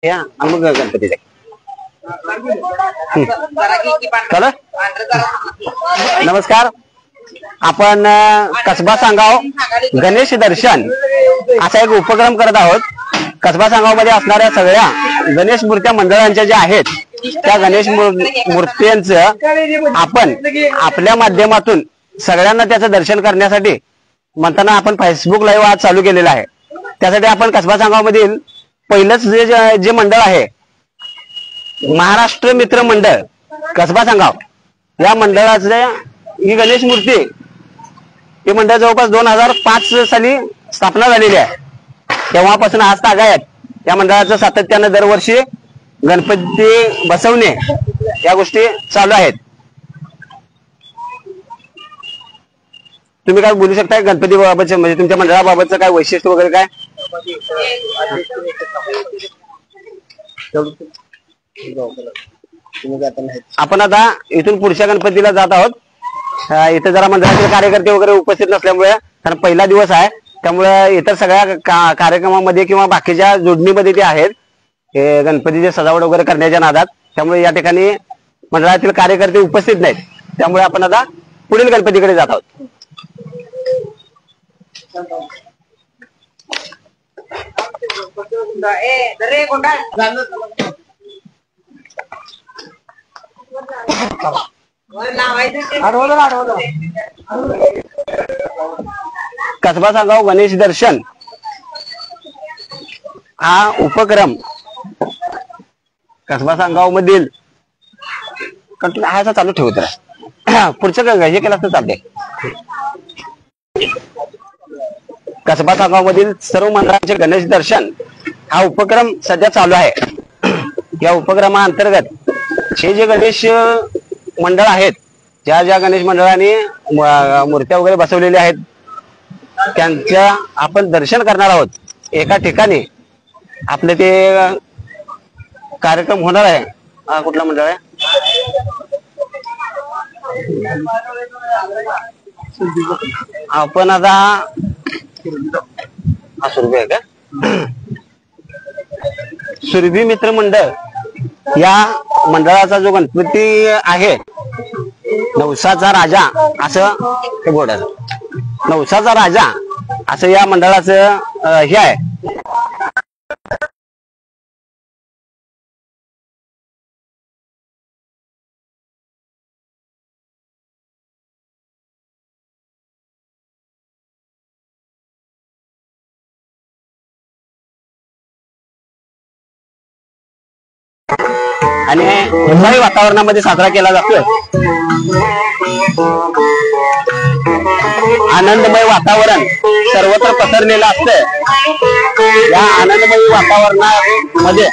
या आणि मग गणपतीचे चला नमस्कार. आपण कसबा सांगाव गणेश दर्शन असा एक उपक्रम करत आहोत. कसबा सांगाव मध्ये असणाऱ्या सगळ्या गणेश मूर्त्या मंडळांच्या ज्या आहेत त्या गणेश मूर्त्यांचं आपण आपल्या माध्यमातून सगळ्यांना त्याचं दर्शन करण्यासाठी म्हणताना आपण फेसबुक लाईव्ह आज चालू केलेला आहे. त्यासाठी आपण कसबा सांगाव मधील पहिलंच जे मंडळ आहे महाराष्ट्र मित्र मंडळ कसबा सांगाव या मंडळाचे ही गणेश मूर्ती हे मंडळ जवळपास 2005 साली स्थापना झालेली आहे. तेव्हापासून आज तागायत या मंडळाचं सातत्यानं दरवर्षी गणपती बसवणे या गोष्टी चालू आहेत. तुम्ही काय बोलू शकता गणपती बाबतचं म्हणजे तुमच्या मंडळाबाबतचं काय वैशिष्ट्य वगैरे काय? आपण आता इथून पुढच्या गणपतीला जात आहोत. इथं जरा मंडळातील कार्यकर्ते वगैरे उपस्थित नसल्यामुळे कारण पहिला दिवस आहे त्यामुळे इतर सगळ्या कार्यक्रमामध्ये किंवा बाकीच्या जोडणीमध्ये ते आहेत हे गणपतीचे सजावट वगैरे करण्याच्या नादात. त्यामुळे या ठिकाणी मंडळातील कार्यकर्ते उपस्थित नाहीत. त्यामुळे आपण आता पुढील गणपतीकडे जात आहोत. कसबा सांगाव गणेश दर्शन हा उपक्रम कसबा सांगाव मधील कंटिन्यू हा चालू ठेवत पुढचं हे केलं असतं चालते. कसबा सांगाव मधील सर्व मंडळांचे गणेश दर्शन हा उपक्रम सध्या चालू आहे. या उपक्रमाअंतर्गत हे जे गणेश मंडळ आहेत ज्या ज्या गणेश मंडळांनी मूर्त्या वगैरे बसवलेल्या आहेत त्यांच्या आपण दर्शन करणार आहोत. एका ठिकाणी आपले ते कार्यक्रम होणार आहे. कुठला मंडळ आहे? आपण आता सुरभी आहे का? सुरभी मित्र मंडळ या मंडळाचा जो गणपती आहे नवसाचा राजा असं हे बोर्ड आहे. नवसाचा राजा असं या मंडळाचं हे आहे. आणि उत्साही वातावरणामध्ये साजरा केला जातोय. आनंदमय वातावरण सर्वत्र पसरलेलं असतंय. या आनंदमय वातावरणामध्ये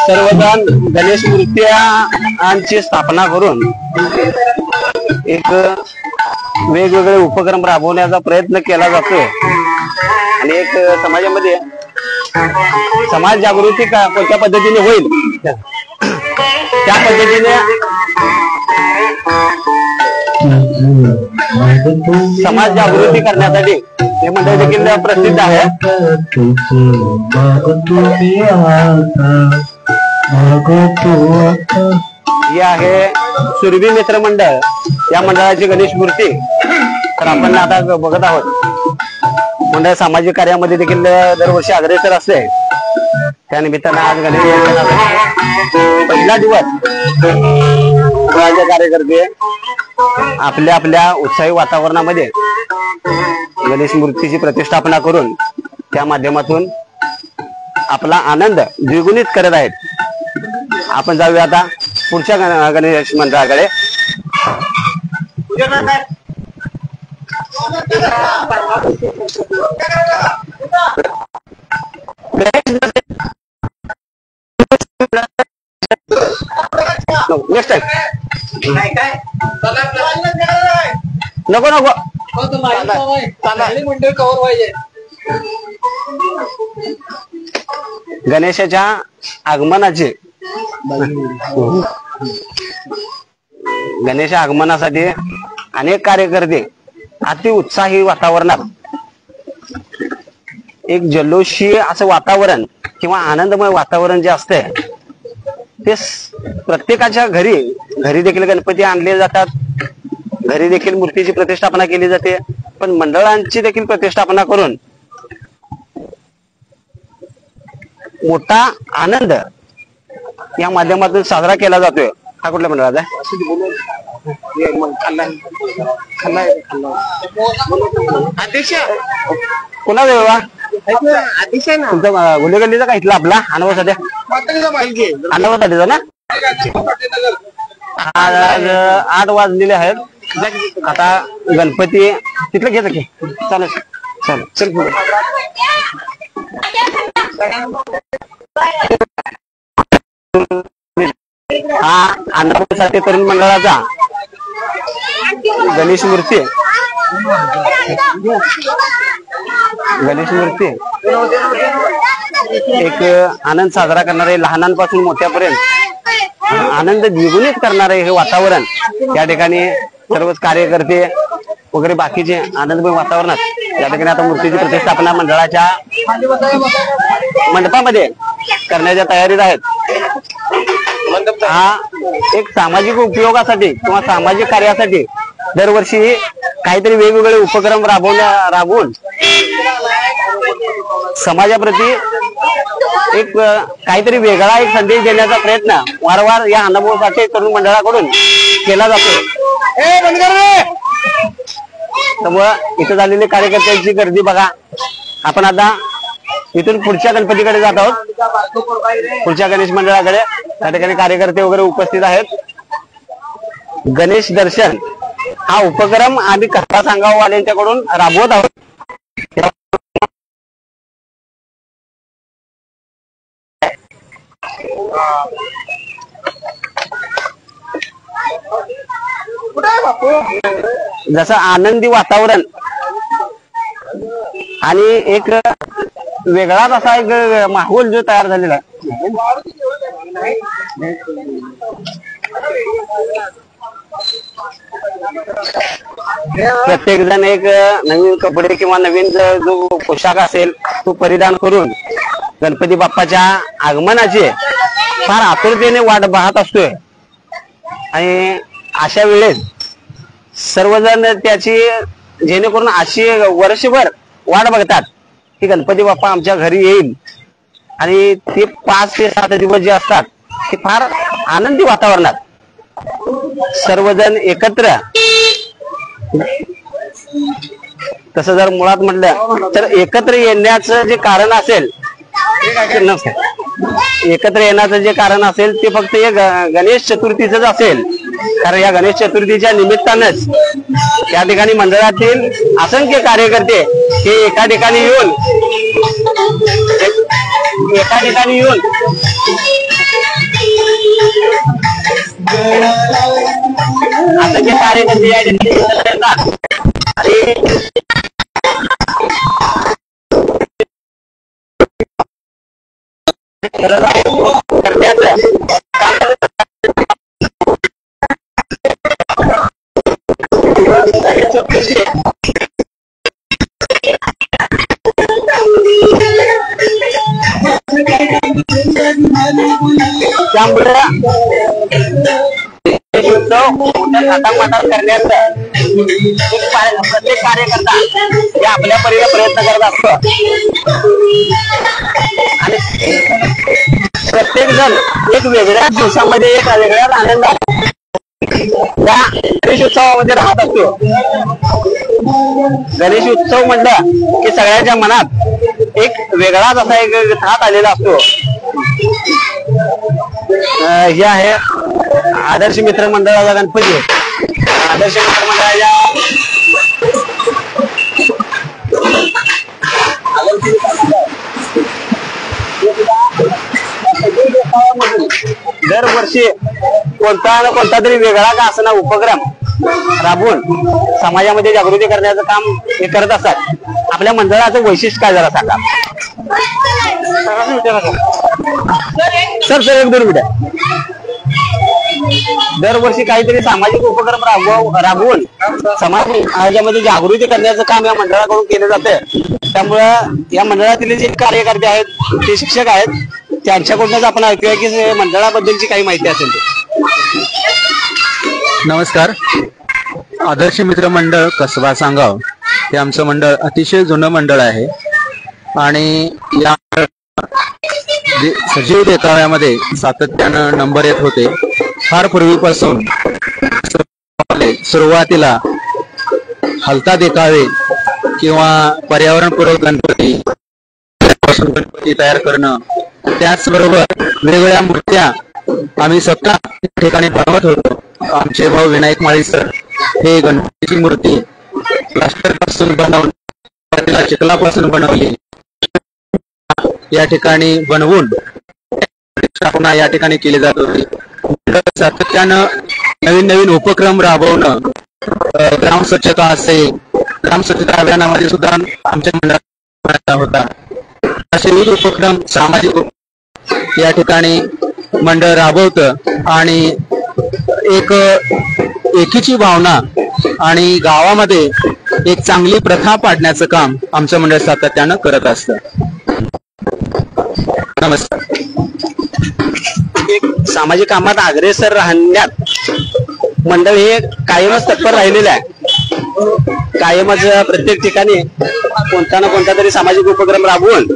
सर्वजण गणेश मूर्त्यांची स्थापना करून एक वेगवेगळे उपक्रम राबवण्याचा प्रयत्न केला जातोय. आणि एक समाजामध्ये समाज जागृती कोणत्या पद्धतीने होईल त्या पद्धतीने समाज जागृती करण्यासाठी हे मंडळ देखील प्रसिद्ध आहे. ही आहे सुरभी मित्र मंडळ या मंडळाची गणेश मूर्ती. तर आपण आता बघत आहोत मंडळ सामाजिक कार्यामध्ये देखील दरवर्षी अग्रेसर असते. त्यानिमित्तानं आज गणेश पहिला दिवस कार्यकर्ते आपल्या आपल्या उत्साही वातावरणामध्ये गणेश मूर्तीची प्रतिष्ठापना करून त्या माध्यमातून आपला आनंद द्विगुणित करत आहेत. आपण जाऊया आता पुढच्या गणेश मंडळाकडे. नेक्स्ट टाइम नको नको मंडळ कव्हर पाहिजे. गणेशाच्या आगमनाचे गणेश आगमनासाठी अनेक कार्यकर्ते अति उत्साही वातावरणात एक जल्लोषी असं वातावरण किंवा आनंदमय वातावरण जे असते ते प्रत्येकाच्या घरी देखील गणपती आणले जातात, घरी देखील मूर्तीची प्रतिष्ठापना केली जाते, पण मंडळांची देखील प्रतिष्ठापना करून मोठा आनंद या माध्यमातून साजरा केला जातोय. हा कुठल्या मंडळाचा कोणा तुमचा गुन्हेगल्लीचा का इथला आपला अनुभव सध्या अनुभव साठीचा ना. आज 8 वाजलेले आहेत. आता गणपती तिथलं घ्यायचं की चालेल चालेल चल पुढे. हा अण्णाभाऊ साठे तरुण मंडळाचा गणेश मूर्ती एक आनंद साजरा करणारे, लहानांपासून मोठ्यापर्यंत आनंद द्विगुणित करणारे हे वातावरण या ठिकाणी सर्वच कार्यकर्ते वगैरे बाकीचे आनंदमय वातावरणात या ठिकाणी आता मूर्तीची प्रतिष्ठापना मंडळाच्या मंडपामध्ये करण्याच्या तयारीत आहेत. हा एक सामाजिक उपयोगासाठी किंवा सामाजिक कार्यासाठी दरवर्षी काहीतरी वेगवेगळे उपक्रम राबवून समाजाप्रती एक काहीतरी वेगळा एक संदेश देण्याचा प्रयत्न वारंवार या अण्णाभाऊ साठे तरुण मंडळाकडून केला जातो. त्यामुळं इथं झालेले कार्यकर्त्यांची गर्दी बघा. आपण आता इथून पुढच्या गणपतीकडे जात आहोत, पुढच्या गणेश मंडळाकडे. त्या ठिकाणी कार्यकर्ते वगैरे उपस्थित आहेत. गणेश दर्शन हा उपक्रम आम्ही कसबा सांगाव वाल्यांच्याकडून राबवत आहोत. जसं आनंदी वातावरण आणि एक वेगळाच असा एक माहोल जो तयार झालेला आहे. प्रत्येक जण एक नवीन कपडे किंवा नवीन जो पोशाख असेल तो परिधान करून गणपती बाप्पाच्या आगमनाची फार आतुरतेने वाट पाहत असतोय. आणि अशा वेळेस सर्वजण त्याची जेणेकरून अशी वर्षभर वाट बघतात की गणपती बाप्पा आमच्या घरी येईल. आणि ते 5 ते 7 दिवस जे असतात ते फार आनंदी वातावरणात सर्वजण एकत्र. तसं जर मुळात म्हटलं तर एकत्र येण्याचं जे कारण असेल एकत्र येण्याचं जे कारण असेल ते फक्त एक गणेश चतुर्थीच असेल. कारण या गणेश चतुर्थीच्या निमित्तानंच त्या ठिकाणी मंडळातील असंख्य कार्यकर्ते हे एका ठिकाणी येऊन असंख्य कार्यकर्ते या ठिकाणी त्यामुळे करण्याचं प्रत्येक कार्यकर्ता हे आपल्या परीने प्रयत्न करत असतो. आणि प्रत्येक जण एक वेगळ्याच दिवसामध्ये एक वेगळ्याच आनंद या गणेश उत्सवामध्ये राहत असतो. गणेश उत्सव म्हटलं की सगळ्यांच्या मनात एक वेगळाच असा एक थाट आलेला असतो. हे आहे आदर्श मित्र मंडळाचा गणपती. आदर्श मित्र मंडळाच्या दरवर्षी कोणता ना कोणता तरी वेगळा का असना उपक्रम राबवून समाजामध्ये जागृती करण्याचं काम हे करत असतात. आपल्या मंडळाचं वैशिष्ट्य काय जरा सांगा सर. सर 1-2 मिनिटं. दरवर्षी काहीतरी सामाजिक उपक्रम राबवून समाजामध्ये जागृती करण्याचं काम या मंडळाकडून केलं जातं. त्यामुळं या मंडळातील जे कार्यकर्ते आहेत ते शिक्षक आहेत, त्यांच्याकडूनच आपण ऐकूया की मंडळाबद्दलची काही माहिती असेल ते. नमस्कार. आदर्श मित्र मंडळ कसबा सांगाव हे आमचं मंडळ अतिशय जुनं मंडळ आहे आणि या सजीव देखाव्यामध्ये सातत्यानं नंबर येत होते. फार पूर्वीपासून सुरुवातीला हलता देखावे किंवा पर्यावरणपूरक गणपती तयार करणं, त्याचबरोबर वेगवेगळ्या मूर्त्या आम्ही स्वतः ठिकाणी बनवत होतो. आमचे भाऊ विनायक माळी सर हे गणपतीची मूर्ती प्लास्टर पासून बनवून चिखलापासून बनवली, या ठिकाणी बनवून स्थापना या ठिकाणी केली जात होती. सातत्यानं नवीन नवीन उपक्रम राबवणं, ग्राम स्वच्छता असेल, ग्राम स्वच्छता अभियानामध्ये सुद्धा आमच्या मंडळात होता. असे विविध उपक्रम सामाजिक या ठिकाणी मंडळ राबवतं आणि एक एकीची भावना आणि गावामध्ये एक चांगली प्रथा पाडण्याचं काम आमचं मंडळ सातत्यानं करत असतं. नमस्कार. एक सामाजिक कामात अग्रेसर राहण्यात मंडळ हे कायमच तत्पर राहिलेलं आहे. कायमच प्रत्येक ठिकाणी कोणता ना कोणता तरी सामाजिक उपक्रम राबवून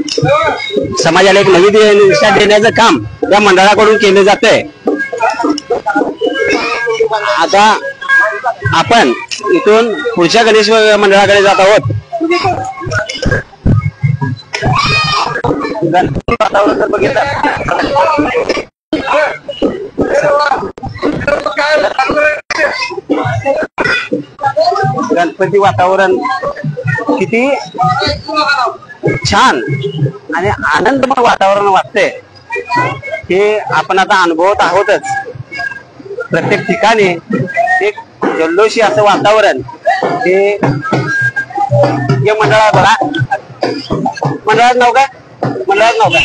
समाजाला एक नवी दिशा देण्याचं काम या मंडळाकडून केले जाते. आता आपण इथून पुढच्या गणेश मंडळाकडे जात आहोत. गणपती वातावरण जर बघितलं गणपती वातावरण किती छान आणि आनंदमय वातावरण वाटतंय हे आपण आता अनुभवत आहोतच. प्रत्येक ठिकाणी एक जल्लोषी असं वातावरण हे या मंडळात बघा. मंडळात नाव काय? मंडळात नाव काय?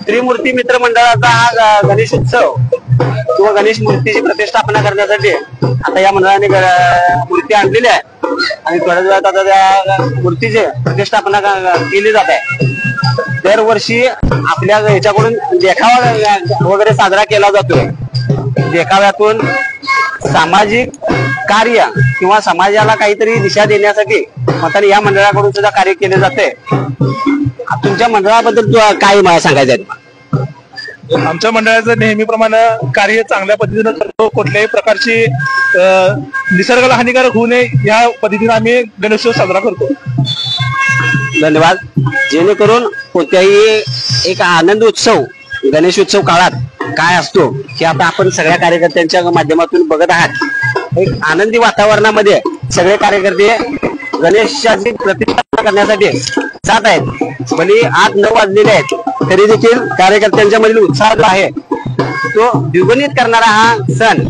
त्रिमूर्ती मित्र मंडळाचा हा गणेश उत्सव किंवा गणेश मूर्तीची प्रतिष्ठापना करण्यासाठी आता या मंडळाने मूर्ती आणलेली आहे आणि थोड्या वेळात आता त्या मूर्तीची प्रतिष्ठापना केली जात आहे. दरवर्षी आपल्या ह्याच्याकडून देखावा वगैरे साजरा केला जातोय. देखाव्यातून सामाजिक कार्य किंवा समाजाला काहीतरी दिशा देण्यासाठी मात्र या मंडळाकडून सुद्धा कार्य केले जाते. तुमच्या मंडळाबद्दल काय मला सांगायचं आहे? आमच्या मंडळाचं नेहमीप्रमाणे कार्य चांगल्या पद्धतीने करतो. कुठल्याही प्रकारची निसर्गाला हानिकारक होऊ नये या पद्धतीने आम्ही गणेशोत्सव साजरा करतो. धन्यवाद. जेणेकरून कोणत्याही एक आनंद उत्सव गणेश उत्सव काळात काय असतो हे आता आपण सगळ्या कार्यकर्त्यांच्या माध्यमातून बघत आहात. एक आनंदी वातावरणामध्ये सगळे कार्यकर्ते गणेशाची प्रतिष्ठापना करण्यासाठी जात आहेत. भले 8-9 वाजलेले आहेत तरी देखील कार्यकर्त्यांच्या मधील उत्साह जो आहे तो द्विगुणित करणारा हा सण,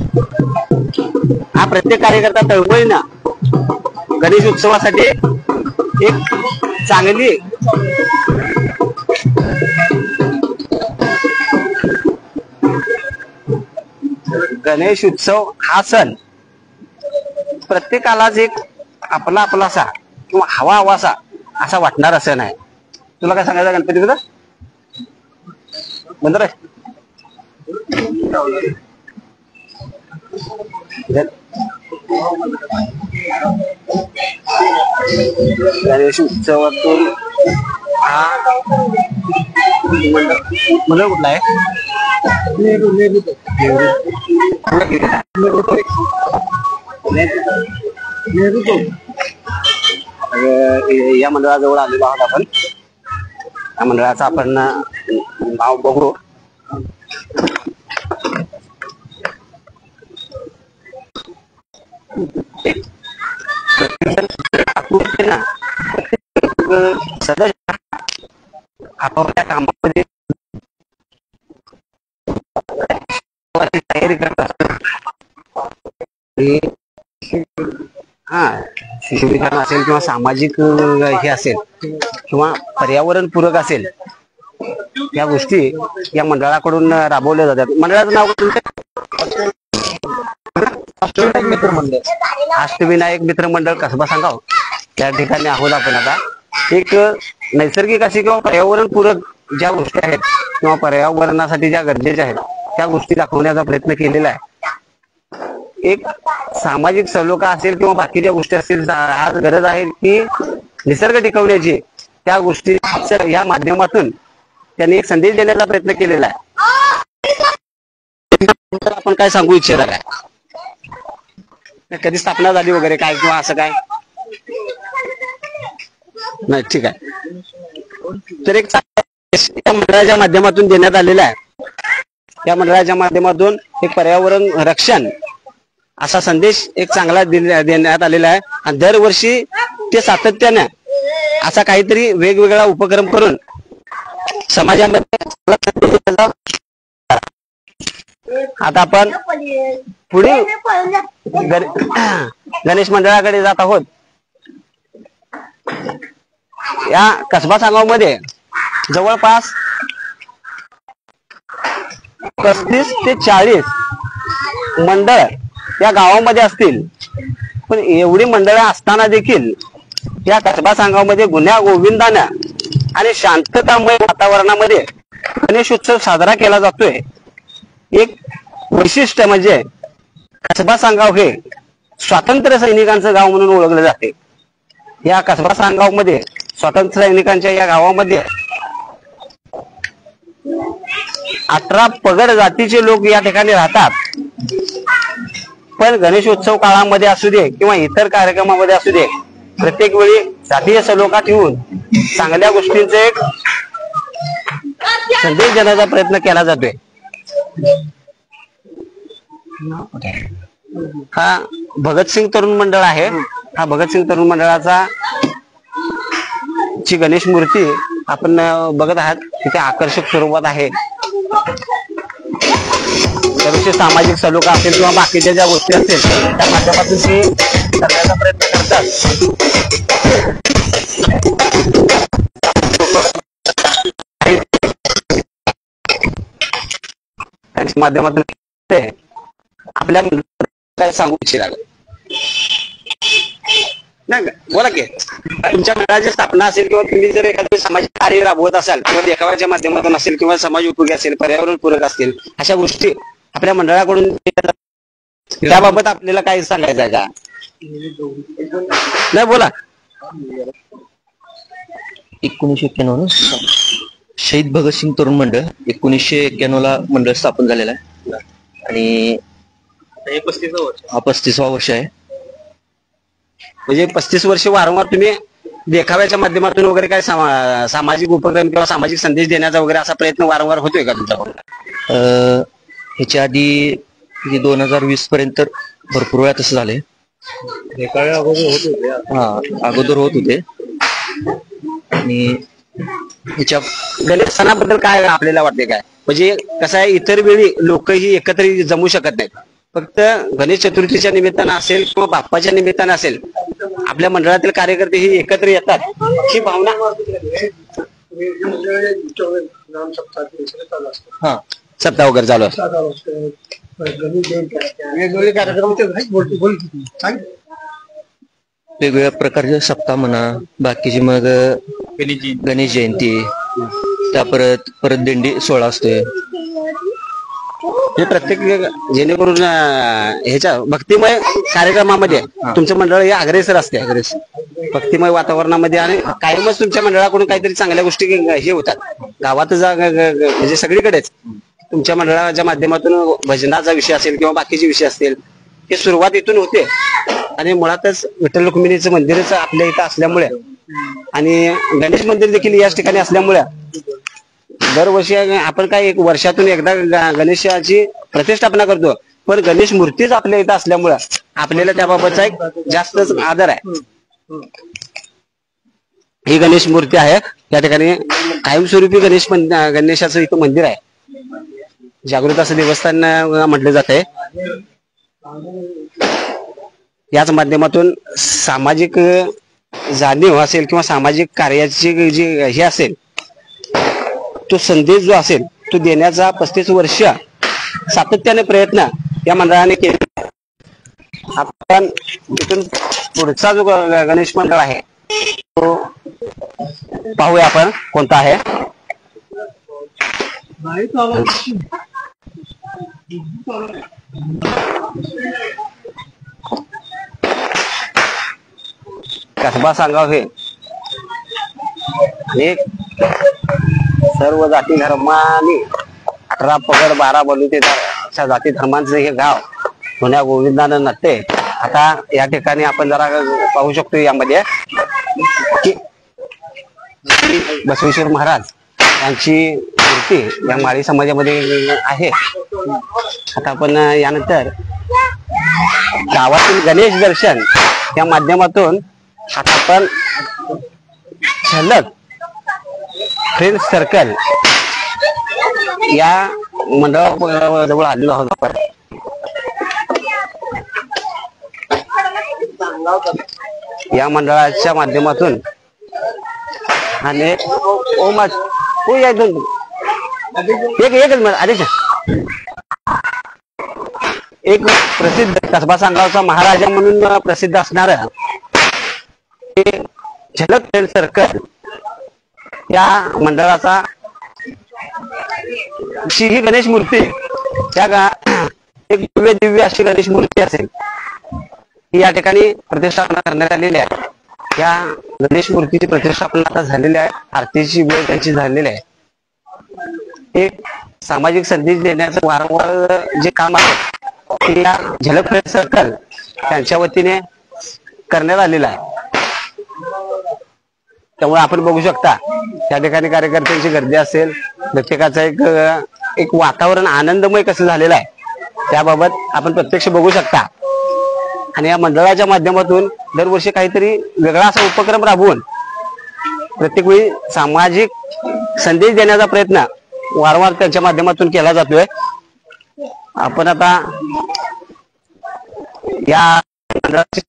हा प्रत्येक कार्यकर्ता तळमळीनं गणेश उत्सवासाठी एक चांगली गणेश उत्सव हा सण प्रत्येकालाच एक आपला आपलासा किंवा हवा हवासा असा वाटणारा सण आहे. तुला काय सांगायचं गणपती बद्दल? बंद रे. गणेश उत्सवातून हा मंडळ कुठला आहे? या मंडळाजवळ आलेलो आहोत आपण. या मंडळाचं आपण नाव बघू. सदस्य आपापल्या कामामध्ये तयारी करतात. शिशुविधान असेल किंवा सामाजिक हे असेल किंवा पर्यावरण पूरक असेल या गोष्टी या मंडळाकडून राबवल्या जातात. मंडळाचं नाव अष्टविनायक मित्र मंडळ. अष्टविनायक मित्र मंडळ कसबा सांगाव त्या ठिकाणी आहोत आपण आता. एक नैसर्गिक अशी किंवा पर्यावरणपूरक ज्या गोष्टी आहेत किंवा पर्यावरणासाठी ज्या गरजेच्या आहेत त्या गोष्टी दाखवण्याचा प्रयत्न केलेला आहे. एक सामाजिक सलोखा असेल किंवा बाकीच्या गोष्टी असतील, आज गरज आहे की निसर्ग टिकवण्याची, त्या गोष्टी या माध्यमातून त्यांनी एक संदेश देण्याचा प्रयत्न केलेला आहे. आपण काय सांगू इच्छिता काय? कधी स्थापना झाली वगैरे काय किंवा असं काय नाही? ठीक आहे. तर एक या मंडळाच्या माध्यमातून देण्यात आलेला आहे. या मंडळाच्या माध्यमातून एक पर्यावरण रक्षण असा संदेश एक चांगला देण्यात आलेला आहे. आणि दरवर्षी ते सातत्याने असा काहीतरी वेगवेगळा उपक्रम करून समाजामध्ये. आता आपण पुढे गणेश मंडळाकडे जात आहोत. या कसबा सांगाव मध्ये जवळपास 35 ते 40 मंडळ या गावामध्ये असतील. पण एवढी मंडळं असताना देखील या कसबा सांगाव मध्ये गुन्ह्या गोविंदानं आणि शांततामय वातावरणामध्ये गणेशोत्सव साजरा केला जातोय. एक वैशिष्ट्य म्हणजे कसबा सांगाव हे स्वातंत्र्य सैनिकांचं गाव म्हणून ओळखले जाते. या कसबा सांगाव मध्ये स्वातंत्र्य सैनिकांच्या या गावामध्ये 18 पगड जातीचे लोक या ठिकाणी राहतात. पण गणेशोत्सव काळामध्ये असू दे किंवा इतर कार्यक्रमामध्ये असू दे, प्रत्येक वेळी जातीय सलोखा ठेवून चांगल्या गोष्टींचा एक संदेश देण्याचा प्रयत्न केला जातोय. हा भगतसिंग तरुण मंडळ आहे. हा भगतसिंग तरुण मंडळाचा ची गणेश मूर्ती आपण बघत आहात. तिथे आकर्षक स्वरूपात आहे. त्याविषयी सामाजिक सलोखा असेल किंवा बाकीच्या ज्या गोष्टी असतील त्या माध्यमातून ते करण्याचा प्रयत्न करतात. त्यांच्या माध्यमातून आपल्या काय सांगू इच्छिता नाही? बोला की. तुमच्या मंडळाची स्थापना असेल किंवा तुम्ही जर एखादं सामाजिक कार्य राबवत असाल किंवा देखाव्याच्या माध्यमातून असेल किंवा समाज उपयोगी असेल, पर्यावरण पूरक असतील, अशा गोष्टी आपल्या मंडळाकडून त्याबाबत आपल्याला काय सांगायचं आहे का? नाही बोला. 1991 शहीद भगतसिंग तरुण मंडळ 1991 ला मंडळ स्थापन झालेलं आहे आणि हे 35वा वर्ष. हा 35वा वर्ष आहे. म्हणजे 35 वर्ष वारंवार तुम्ही देखाव्याच्या माध्यमातून वगैरे काय सामाजिक उपक्रम किंवा सामाजिक संदेश देण्याचा वगैरे असा प्रयत्न वारंवार होतोय का तुमच्याकडून? ह्याच्या आधी 2020 पर्यंत भरपूर वेळा तसं झालंय. देखावे अगोदर होत होते. हा अगोदर होत होते. आणि ह्याच्या गणेश सणाबद्दल काय आपल्याला वाटते काय? म्हणजे कसं आहे, इतर वेळी लोकही एकत्र जमू शकत नाहीत. फक्त गणेश चतुर्थीच्या निमित्तानं असेल किंवा बाप्पाच्या निमित्तानं असेल, आपल्या मंडळातील कार्यकर्ते ही एकत्र येतात. ही भावना सप्ताह वगैरे चालू असतो. वेगवेगळ्या प्रकारचे सप्ताह म्हणा, बाकीची मग गणेश जयंती, त्या परत दिंडी सोहळा असतोय. हे प्रत्येक जेणेकरून ह्याच्या भक्तिमय कार्यक्रमामध्ये तुमचं मंडळ हे अग्रेसर असते. भक्तिमय वातावरणामध्ये आणि कायमच तुमच्या मंडळाकडून काहीतरी चांगल्या गोष्टी हे होतात. गावात म्हणजे सगळीकडेच तुमच्या मंडळाच्या माध्यमातून भजनाचा विषय असेल किंवा बाकीचे विषय असतील, हे सुरुवात इथून होते. आणि मुळातच विठ्ठल रुक्मिणीचं मंदिरच आपल्या इथं असल्यामुळे आणि गणेश मंदिर देखील याच ठिकाणी असल्यामुळे दरवर्षी आपण काय एक वर्षातून एकदा गणेशाची प्रतिष्ठापना करतो. पण गणेश मूर्तीच आपल्या इथं असल्यामुळे आपल्याला त्याबाबतचा एक जास्तच आदर आहे. ही गणेश मूर्ती आहे. या ठिकाणी कायमस्वरूपी गणेशाचं इथं मंदिर आहे. जागृत असं देवस्थान म्हटलं जात आहे. याच माध्यमातून सामाजिक जाणीव असेल किंवा सामाजिक कार्याची जी हे असेल, तो संदेश जो असेल तो देण्याचा 35 वर्ष सातत्याने प्रयत्न या मंडळाने केले. आपण इथून पुढचा जो गणेश मंडळ आहे तो पाहूया आपण कोणता आहे. कसबा सांगाव हे एक सर्व जाती धर्मानी 18 पगड 12 बलुतेदार जाती धर्मांचं हे गाव पुण्या गोविंदानं नटते. आता या ठिकाणी आपण जरा पाहू शकतो यामध्ये की बसवेश्वर महाराज यांची मूर्ती या माळी समाजामध्ये आहे. आता आपण यानंतर गावातील गणेश दर्शन या माध्यमातून आता आपण झलक फ्रेंड सर्कल या मंडळाजवळ आलेलो आहोत आपण. या मंडळाच्या माध्यमातून आणि एक प्रसिद्ध कसबा सांगावचा महाराजा म्हणून प्रसिद्ध असणार झलक फ्रेंड सर्कल या मंडळाचा ही गणेश मूर्ती त्या एक दिव्य अशी गणेश मूर्ती असेल ही या ठिकाणी प्रतिष्ठापना करण्यात आलेली आहे. या गणेश मूर्तीची प्रतिष्ठापना आता झालेली आहे. आरतीची वेळ त्यांची झालेली आहे. एक सामाजिक संदेश देण्याचं वारंवार जे काम आहे ते या झलक फ्रेंड सर्कल त्यांच्या वतीने करण्यात आलेलं आहे. त्यामुळे आपण बघू शकता त्या ठिकाणी कार्यकर्त्यांची गर्दी असेल, प्रत्येकाचं एक वातावरण आनंदमय कसं झालेलं आहे त्याबाबत आपण प्रत्यक्ष बघू शकता. आणि या मंडळाच्या माध्यमातून दरवर्षी काहीतरी वेगळा असा उपक्रम राबवून प्रत्येक वेळी सामाजिक संदेश देण्याचा प्रयत्न वारंवार त्यांच्या माध्यमातून केला जातोय. आपण आता या मंडळाचे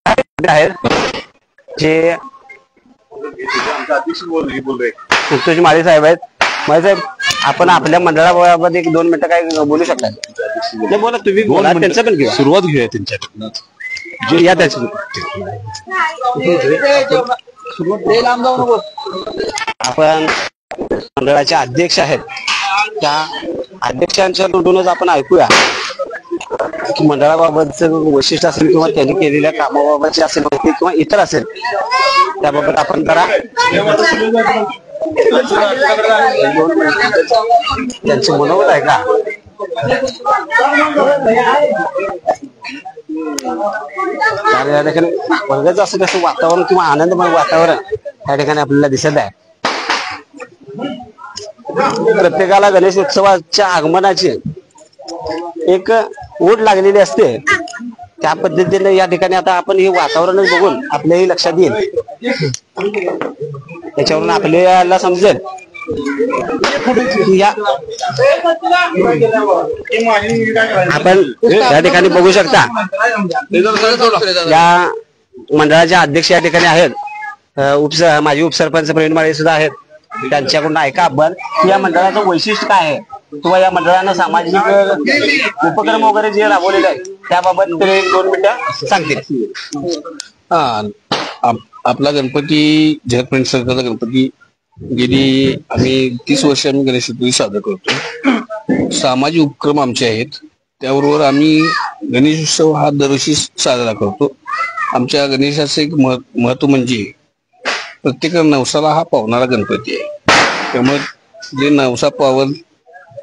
आहेत जे संतोष माळी साहेब आहेत. माळी साहेब, आपण आपल्या मंडळाबाबत 1-2 मिनिटं काय बोलू शकता? बोला, तुम्ही बोला, त्यांचं पण घेऊया, सुरुवात घेऊया त्यांच्याकडनं. या त्याची आपण मंडळाचे अध्यक्ष आहेत त्या अध्यक्षांच्या तोंडूनच आपण ऐकूया की मंडळाबाबतचं वैशिष्ट्य असेल किंवा त्यांनी केलेल्या कामाबाबतचे असेल किंवा इतर असेल त्याबाबत आपण जरा त्यांचं मनोगत आहे का. या ठिकाणी वर्गाचं असं कसं वातावरण किंवा आनंदमय वातावरण या ठिकाणी आपल्याला दिसत आहे. प्रत्येकाला गणेश उत्सवाच्या आगमनाची एक ओढ लागलेली असते. त्या पद्धतीने या ठिकाणी आता आपण हे वातावरण बघून आपल्याही लक्षात येईल, त्याच्यावरून आपल्याला समजेल आपण या ठिकाणी बघू शकता. या मंडळाचे अध्यक्ष या ठिकाणी आहेत, माजी उपसरपंच प्रवीण माळे सुद्धा आहेत. त्यांच्याकडून ऐका आपण या मंडळाचं वैशिष्ट्य काय आहे किंवा या मंडळानं सामाजिक उपक्रम वगैरे जे राबवलेले आहेत त्याबाबत 1-2 मिनिटं सांगतील. आपला गणपती झलक फ्रेंड सर्कलचा गणपती गेली आम्ही 30 वर्ष आम्ही गणेश चतुर्थी साजरा करतो. सामाजिक उपक्रम आमचे आहेत, त्याबरोबर आम्ही गणेश उत्सव हा दरवर्षी साजरा करतो. आमच्या गणेशाचं एक महत्व म्हणजे प्रत्येक नवसाला हा पावणारा गणपती आहे. त्यामुळे जे नवसा पावल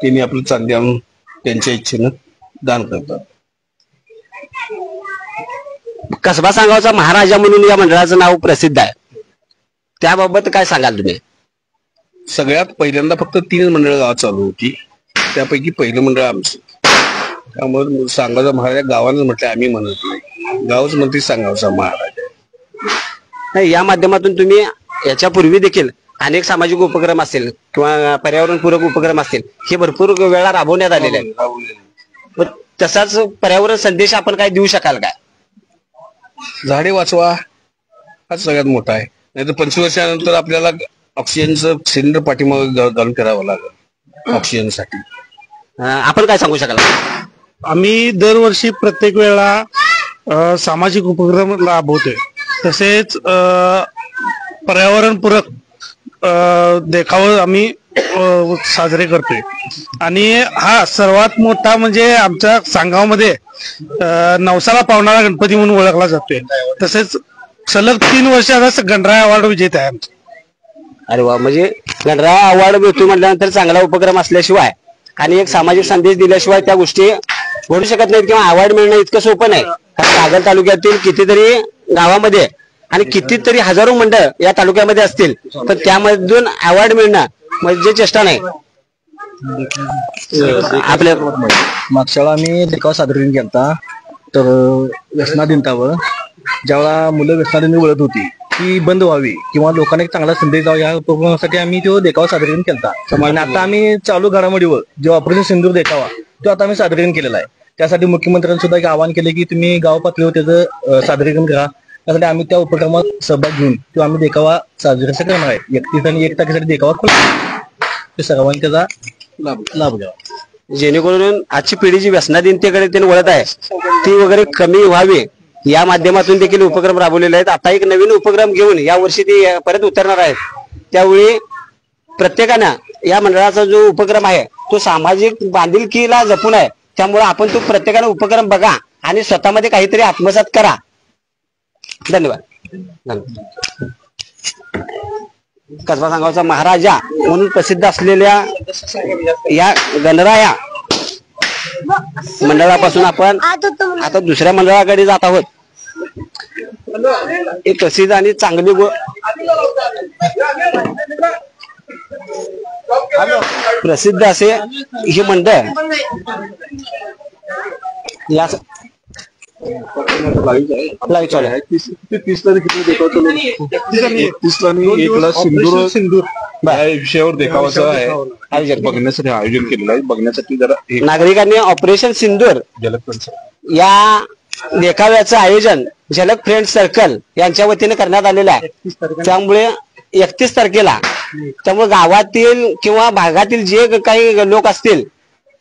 त्यांनी आपलं चांदी आणून त्यांच्या इच्छेनं दान करतात. कसबा सांगावचा महाराजा म्हणून या मंडळाचं नाव प्रसिद्ध आहे, त्याबाबत काय सांगाल तुम्ही? सगळ्यात पहिल्यांदा फक्त 3 मंडळ गावात चालू होती, त्यापैकी पहिलं मंडळ आमचं. त्यामुळे सांगावचा महाराजा गावानं म्हटलं, आम्ही म्हणत नाही, गावच म्हणते सांगावचा महाराजा. नाही, या माध्यमातून तुम्ही याच्यापूर्वी देखील अनेक सामाजिक उपक्रम असतील किंवा पर्यावरणपूरक उपक्रम असतील हे भरपूर वेळा राबवण्यात आलेले आहेत. तसाच पर्यावरण संदेश आपण काय देऊ शकाल काय? झाडे वाचवा हा सगळ्यात मोठा आहे. नाही तर 25 वर्षानंतर आपल्याला ऑक्सिजनचं सिलेंडर पाठीमागे घालून करावं लागेल ऑक्सिजनसाठी. आपण काय सांगू शकाल? आम्ही दरवर्षी प्रत्येक वेळा सामाजिक उपक्रम राबवतोय. तसेच पर्यावरणपूरक देखावे आम्ही साजरे करतोय. आणि हा सर्वात मोठा म्हणजे आमच्या सांगावमध्ये नवसाला पावणारा गणपती म्हणून ओळखला जातोय. तसेच सलग 3 वर्षाचा गणराय अवॉर्ड विजेता आहे आमचा. अरे वा, म्हणजे गणराय अवॉर्ड मिळतो म्हटल्यानंतर चांगला उपक्रम असल्याशिवाय आणि एक सामाजिक संदेश दिल्याशिवाय त्या गोष्टी घडू शकत नाहीत किंवा अवॉर्ड मिळणं इतकं सोपं नाही. कारण कागल तालुक्यातील कितीतरी गावामध्ये आणि कितीतरी हजारो मंडळ या तालुक्यामध्ये असतील, तर त्यामधून अवॉर्ड मिळणं म्हणजे चेष्टा नाही. आपल्या मागच्या वेळा आम्ही देखावा सादरीकरण केलता. तर व्यसनाधीनतावर ज्यावेळा मुलं व्यसनाधीन वळत होती ती बंद व्हावी किंवा लोकांना एक चांगला संदेश द्यावा या उपक्रमासाठी आम्ही तो देखावा सादरीकरण केलता. आणि आता आम्ही चालू घडामोडीवर जो ऑपरेशन सिंदूर देखावा तो आता आम्ही सादरीकरण केलेला आहे. त्यासाठी मुख्यमंत्र्यांनी सुद्धा एक आवाहन केले की तुम्ही गाव पातळीवर त्याचं सादरीकरण करा. त्यासाठी आम्ही त्या उपक्रमात सहभाग घेऊन तो आम्ही देखावा साजरा करणार आहे. 31 आणि 1 तारखेसाठी देखावा खोला, ते सर्वांनी त्याचा लाभ घ्यावा. जेणेकरून आजची पिढी जी व्यसनाधीनतेकडे त्यांनी वळत आहे ती वगैरे कमी व्हावी या माध्यमातून देखील उपक्रम राबवलेले आहेत. आता एक नवीन उपक्रम घेऊन या वर्षी ती परत उतरणार आहेत. त्यावेळी प्रत्येकानं या मंडळाचा जो उपक्रम आहे तो सामाजिक बांधिलकीला जपून आहे. त्यामुळे आपण तो प्रत्येकानं उपक्रम बघा आणि स्वतःमध्ये काहीतरी आत्मसात करा. धन्यवाद. कसबा सांगावचा महाराजा म्हणून प्रसिद्ध असलेल्या या गणराया मंडळापासून आपण आता दुसऱ्या मंडळाकडे जात आहोत. एक प्रसिद्ध आणि चांगली प्रसिद्ध असे हे मंडळ या 30 तारखेला देखावा चालू आहे. 31 आणि 1ला सिंदूर या विषयावर देखावाचं आहे बघण्यासाठी आयोजन केलेलं आहे. बघण्यासाठी जरा नागरिकांनी ऑपरेशन सिंदूर या देखाव्याचं आयोजन झलक फ्रेंड सर्कल यांच्या वतीने करण्यात आलेलं आहे. त्यामुळे 31 तारखेला त्यामुळे गावातील किंवा भागातील जे काही लोक असतील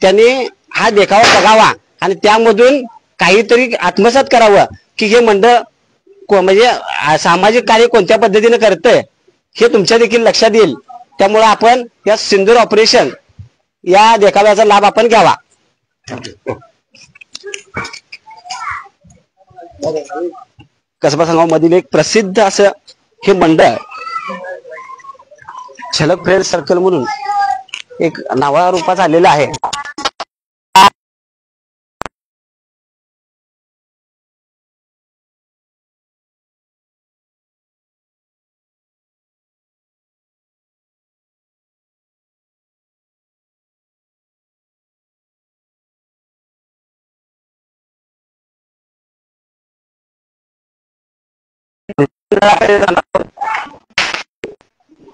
त्यांनी हा देखावा बघावा आणि त्यामधून काहीतरी आत्मसात करावं की हे मंडळ म्हणजे सामाजिक कार्य कोणत्या पद्धतीने करतंय हे तुमच्या देखील लक्षात येईल. त्यामुळे आपण या सिंदूर ऑपरेशन या देखाव्याचा लाभ आपण घ्यावा. कसबा सांगाव मधील एक प्रसिद्ध असं हे मंडळ झलक फ्रेंड सर्कल म्हणून एक नावा रूपात आलेलं आहे.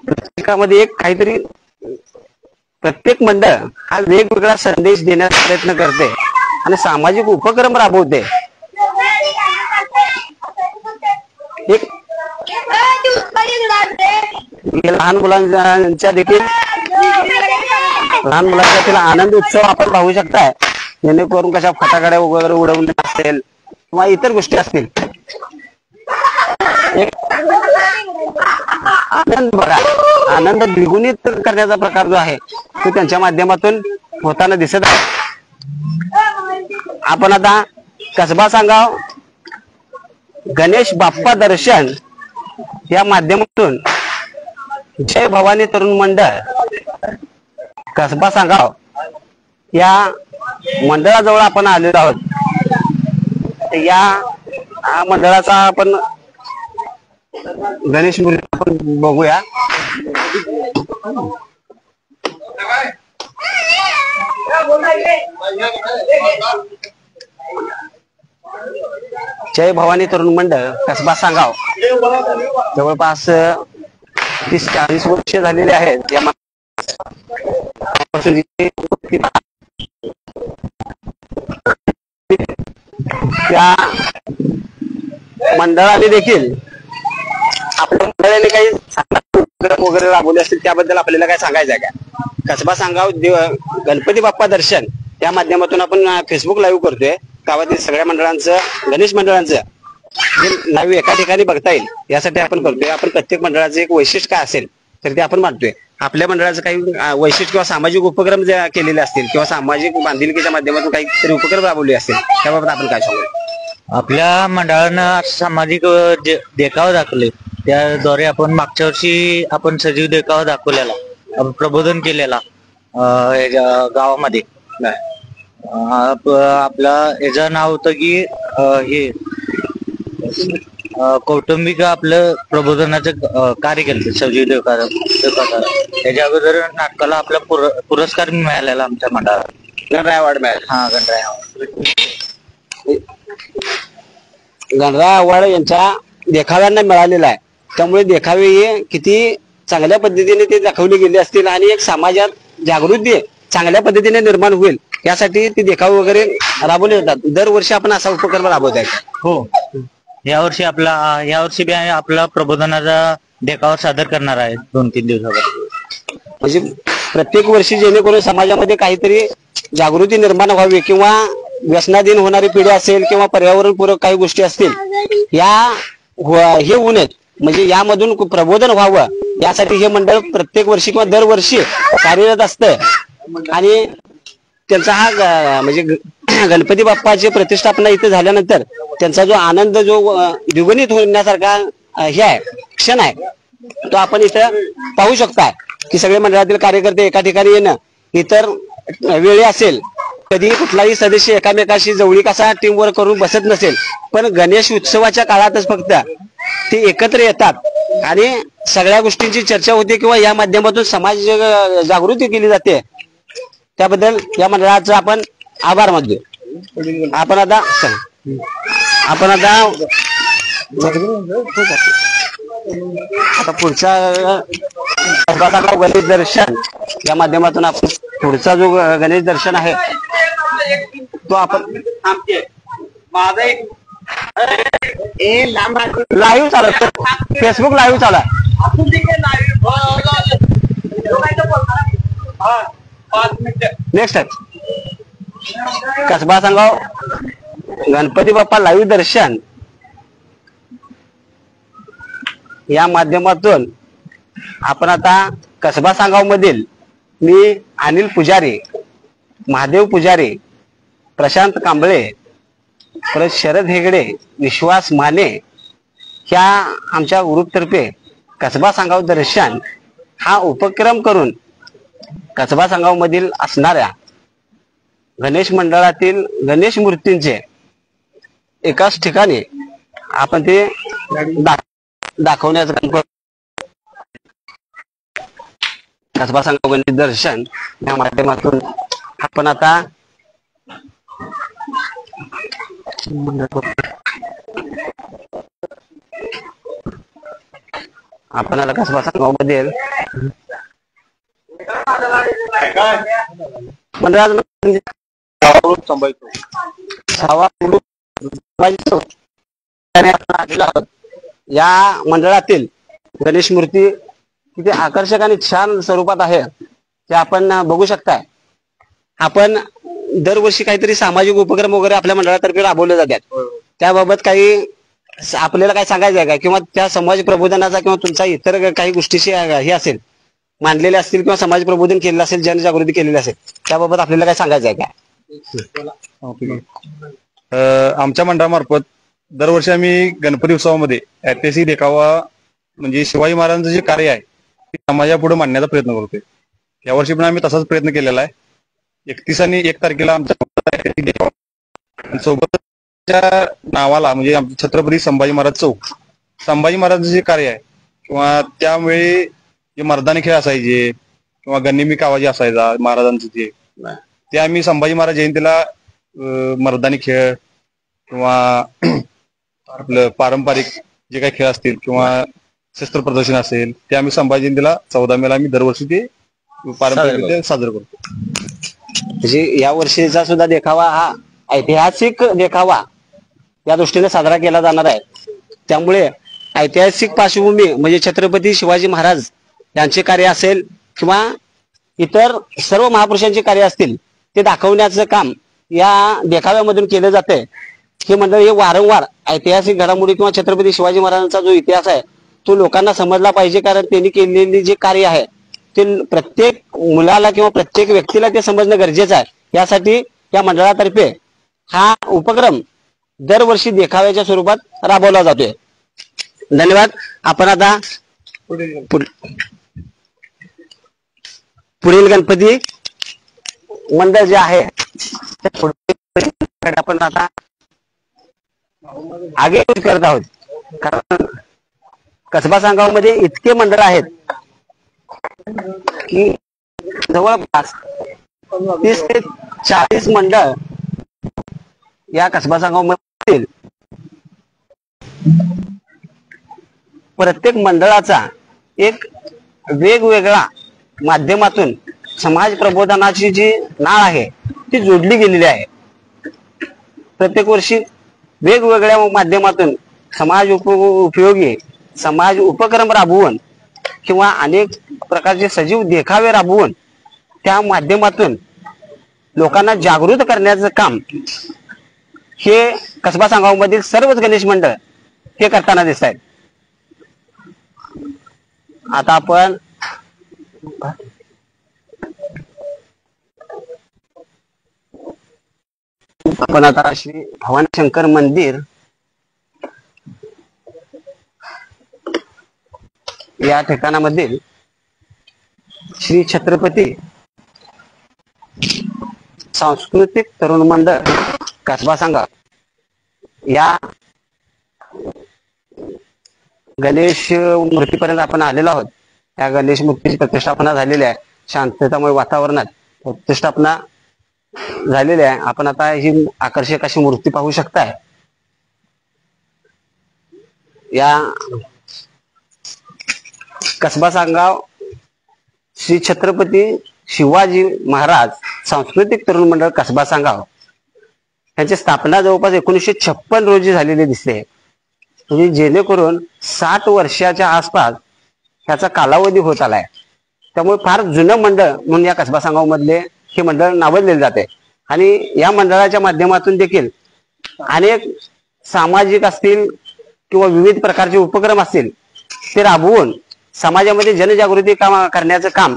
प्रत्येकामध्ये एक काहीतरी प्रत्येक मंडळ हा वेगवेगळा संदेश देण्याचा प्रयत्न करते आणि सामाजिक उपक्रम राबवते. एक लहान मुलांच्या देखील आनंद उत्सव आपण पाहू शकताय. जेणेकरून कशा फटाकड्या वगैरे उडवणे असेल किंवा इतर गोष्टी असतील. आनंद बघा, आनंद द्विगुणित करण्याचा प्रकार जो आहे तो त्यांच्या माध्यमातून होताना दिसत आहे. आपण आता कसबा सांगाव गणेश बाप्पा दर्शन या माध्यमातून जय भवानी तरुण मंडळ कसबा सांगाव या मंडळाजवळ आपण आलेलो आहोत. या मंडळाचा आपण गणेश मूर्ती आपण बघूया. जय भवानी तरुण मंडळ कसबा सांगाव जवळपास 30-40 वर्ष झालेले आहेत. त्या मंडळाने देखील आपल्या मंडळाने काही उपक्रम वगैरे राबवले असतील त्याबद्दल आपल्याला काय सांगायचं आहे का? कसबा सांगाव गणपती बाप्पा दर्शन या माध्यमातून आपण फेसबुक लाईव्ह करतोय. गावातील सगळ्या मंडळांचं, गणेश मंडळांचं जे लाईव्ह एका ठिकाणी बघता येईल यासाठी आपण करतोय. आपण प्रत्येक मंडळाचं एक वैशिष्ट्य काय असेल तर ते आपण मांडतोय. आपल्या मंडळाचं काही वैशिष्ट्य किंवा सामाजिक उपक्रम जे केलेले असतील किंवा सामाजिक बांधिलकीच्या माध्यमातून काहीतरी उपक्रम राबवले असतील त्याबाबत आपण काय सांगू? आपल्या मंडळानं सामाजिक देखावा दाखवले. त्याद्वारे आपण मागच्या वर्षी आपण सजीव देखावा दाखवलेला, आपण प्रबोधन केलेला गावामध्ये. आपला याचं नाव होतं की हे कौटुंबिक आपलं प्रबोधनाचं कार्य केलं सजीव देखावा. त्याच्या अगोदर नाटकाला आपला पुरस्कार मिळालेला आमच्या मंडळाला, गणराय अवॉर्ड मिळाला. हा गणराय अवॉर्ड. गणराय अवॉर्ड यांच्या देखाव्यांना मिळालेला आहे. त्यामुळे देखावे हे किती चांगल्या पद्धतीने ते दाखवले गेले असतील आणि एक समाजात जागृती चांगल्या पद्धतीने निर्माण होईल यासाठी ते देखावे वगैरे राबवले जातात. दरवर्षी आपण असा उपक्रम राबवत आहे. हो, यावर्षी आपला प्रबोधनाचा देखावा सादर करणार आहे 2-3 दिवसावर. म्हणजे प्रत्येक वर्षी जेणेकरून समाजामध्ये काहीतरी जागृती निर्माण व्हावी किंवा व्यसनाधीन होणारी पिढी असेल किंवा पर्यावरणपूरक काही गोष्टी असतील हे होऊ नयेत, म्हणजे यामधून प्रबोधन व्हावं यासाठी हे मंडळ प्रत्येक वर्षी किंवा दरवर्षी कार्यरत असतं. आणि त्यांचा हा म्हणजे गणपती बाप्पाची प्रतिष्ठापना इथे झाल्यानंतर त्यांचा जो आनंद जो द्विगुणित होण्यासारखा हे आहे क्षण आहे तो आपण इथं पाहू शकता की सगळे मंडळातील कार्यकर्ते एका ठिकाणी येणं. इतर वेळी असेल कधी कुठलाही सदस्य एकामेकाशी जवळीक असा टीम वर्क करून बसत नसेल, पण गणेश उत्सवाच्या काळातच फक्त ते एकत्र येतात आणि सगळ्या गोष्टींची चर्चा होते किंवा या माध्यमातून समाज जागृती केली जाते. त्याबद्दल या मंडळाचा आपण आभार मानतो. आपण आता पुढचा गणेश दर्शन या माध्यमातून आपण पुढचा जो गणेश दर्शन आहे तो आपण लाईव्ह चालू, फेसबुक लाईव्ह चालू आहे. नेक्स्ट आहे कसबा सांगाव गणपती बाप्पा लाईव्ह दर्शन या माध्यमातून आपण आता कसबा सांगाव मधील मी अनिल पुजारी, महादेव पुजारी, प्रशांत कांबळे, परत शरद हेगडे, विश्वास माने ह्या आमच्या ग्रुपतर्फे कसबा सांगाव दर्शन हा उपक्रम करून कसबा सांगाव मधील असणाऱ्या गणेश मंडळातील गणेश मूर्तींचे एकाच ठिकाणी आपण ते दाखवण्याचं काम करतो. कसबा सांगाव गणेश दर्शन या माध्यमातून आपण आता आपणाला कसबा सांगाव मधील या मंडळातील गणेश मूर्ती किती आकर्षक आणि छान स्वरूपात आहे ते आपण बघू शकताय. आपण दरवर्षी काहीतरी सामाजिक उपक्रम वगैरे आपल्या मंडळातर्फे राबवले जातात. त्याबाबत काही आपल्याला काय सांगायचं आहे का किंवा त्या समाज प्रबोधनाचा किंवा तुमचा इतर काही गोष्टीशी हे असेल मांडलेले असतील किंवा समाज प्रबोधन केलेलं असेल, जनजागृती केलेली असेल त्याबाबत आपल्याला काय सांगायचं आहे का? आमच्या मंडळामार्फत दरवर्षी आम्ही गणपती उत्सवामध्ये ऐतिहासिक देखावा म्हणजे शिवाजी महाराजांचं जे कार्य आहे ते समाजापुढे मांडण्याचा प्रयत्न करतोय. यावर्षी पण आम्ही तसाच प्रयत्न केलेला आहे. 31 आणि 1 तारखेला आमच्या सोबतच्या नावाला म्हणजे आमचं छत्रपती संभाजी महाराज चौक, संभाजी महाराजांचं जे कार्य आहे किंवा त्यावेळी जे मर्दानी खेळ असायचे किंवा गनिमी आवाजी असायचा महाराजांचं ते आम्ही संभाजी महाराज जयंतीला मर्दानी खेळ किंवा आपलं पारंपरिक जे काही खेळ असतील किंवा शस्त्र प्रदर्शन असेल ते आम्ही संभाजी जयंतीला 14 मेला आम्ही दरवर्षी ते पारंपरिक साजरं करतो. म्हणजे या वर्षीचा सुद्धा देखावा हा ऐतिहासिक देखावा या दृष्टीने साजरा केला जाणार आहे. त्यामुळे ऐतिहासिक पार्श्वभूमी म्हणजे छत्रपती शिवाजी महाराज यांचे कार्य असेल किंवा इतर सर्व महापुरुषांचे कार्य असतील ते दाखवण्याचं काम या देखाव्यामधून केले जाते हे मंडळ हे वारंवार ऐतिहासिक घडामोडी किंवा छत्रपती शिवाजी महाराजांचा जो इतिहास आहे तो लोकांना समजला पाहिजे, कारण त्यांनी केलेली जे कार्य आहे ते प्रत्येक मुलाला किंवा प्रत्येक व्यक्तीला ते समजणं गरजेचं आहे. यासाठी या मंडळातर्फे हा उपक्रम दरवर्षी देखाव्याच्या स्वरूपात राबवला जातोय. धन्यवाद. आपण आता पुढील गणपती मंडळ जे आहे आपण आता आगे करत आहोत, कारण कसबा सांगाव मध्ये इतके मंडळ आहेत की जवळपास 30 ते 40 मंडळ या कसबा सांगाव मध्ये. प्रत्येक मंडळाचा एक वेगवेगळा माध्यमातून समाज प्रबोधनाची जी नाळ आहे ती जोडली गेलेली आहे. प्रत्येक वर्षी वेगवेगळ्या माध्यमातून समाज उपयोगी समाज उपक्रम राबवून किंवा अनेक प्रकारचे सजीव देखावे राबवून त्या माध्यमातून लोकांना जागृत करण्याचं काम हे कसबा सांगाव मधील सर्वच गणेश मंडळ हे करताना दिसत आहेत. आता आपण आता श्री भवानी शंकर मंदिर या ठिकाणामधील श्री छत्रपती सांस्कृतिक तरुण मंडळ कसबा सांगाव या गणेश मूर्तीपर्यंत आपण आलेलो आहोत. या गणेश मूर्तीची प्रतिष्ठापना झालेली आहे. शांततामय वातावरणात प्रतिष्ठापना झालेली आहे. आपण आता ही आकर्षक अशी मूर्ती पाहू शकताय. या कसबा सांगाव श्री छत्रपती शिवाजी महाराज सांस्कृतिक तरुण मंडळ कसबा सांगाव यांची स्थापना जवळपास 1956 रोजी झालेली दिसते. म्हणजे जेणेकरून 60 वर्षाच्या आसपास ह्याचा कालावधी होत आलाय. त्यामुळे फार जुनं मंडळ म्हणून या कसबा सांगाव मधले हे मंडळ नावाजलेले जाते. आणि या मंडळाच्या माध्यमातून देखील अनेक सामाजिक असतील किंवा विविध प्रकारचे उपक्रम असतील ते राबवून समाजामध्ये जनजागृती करण्याचं काम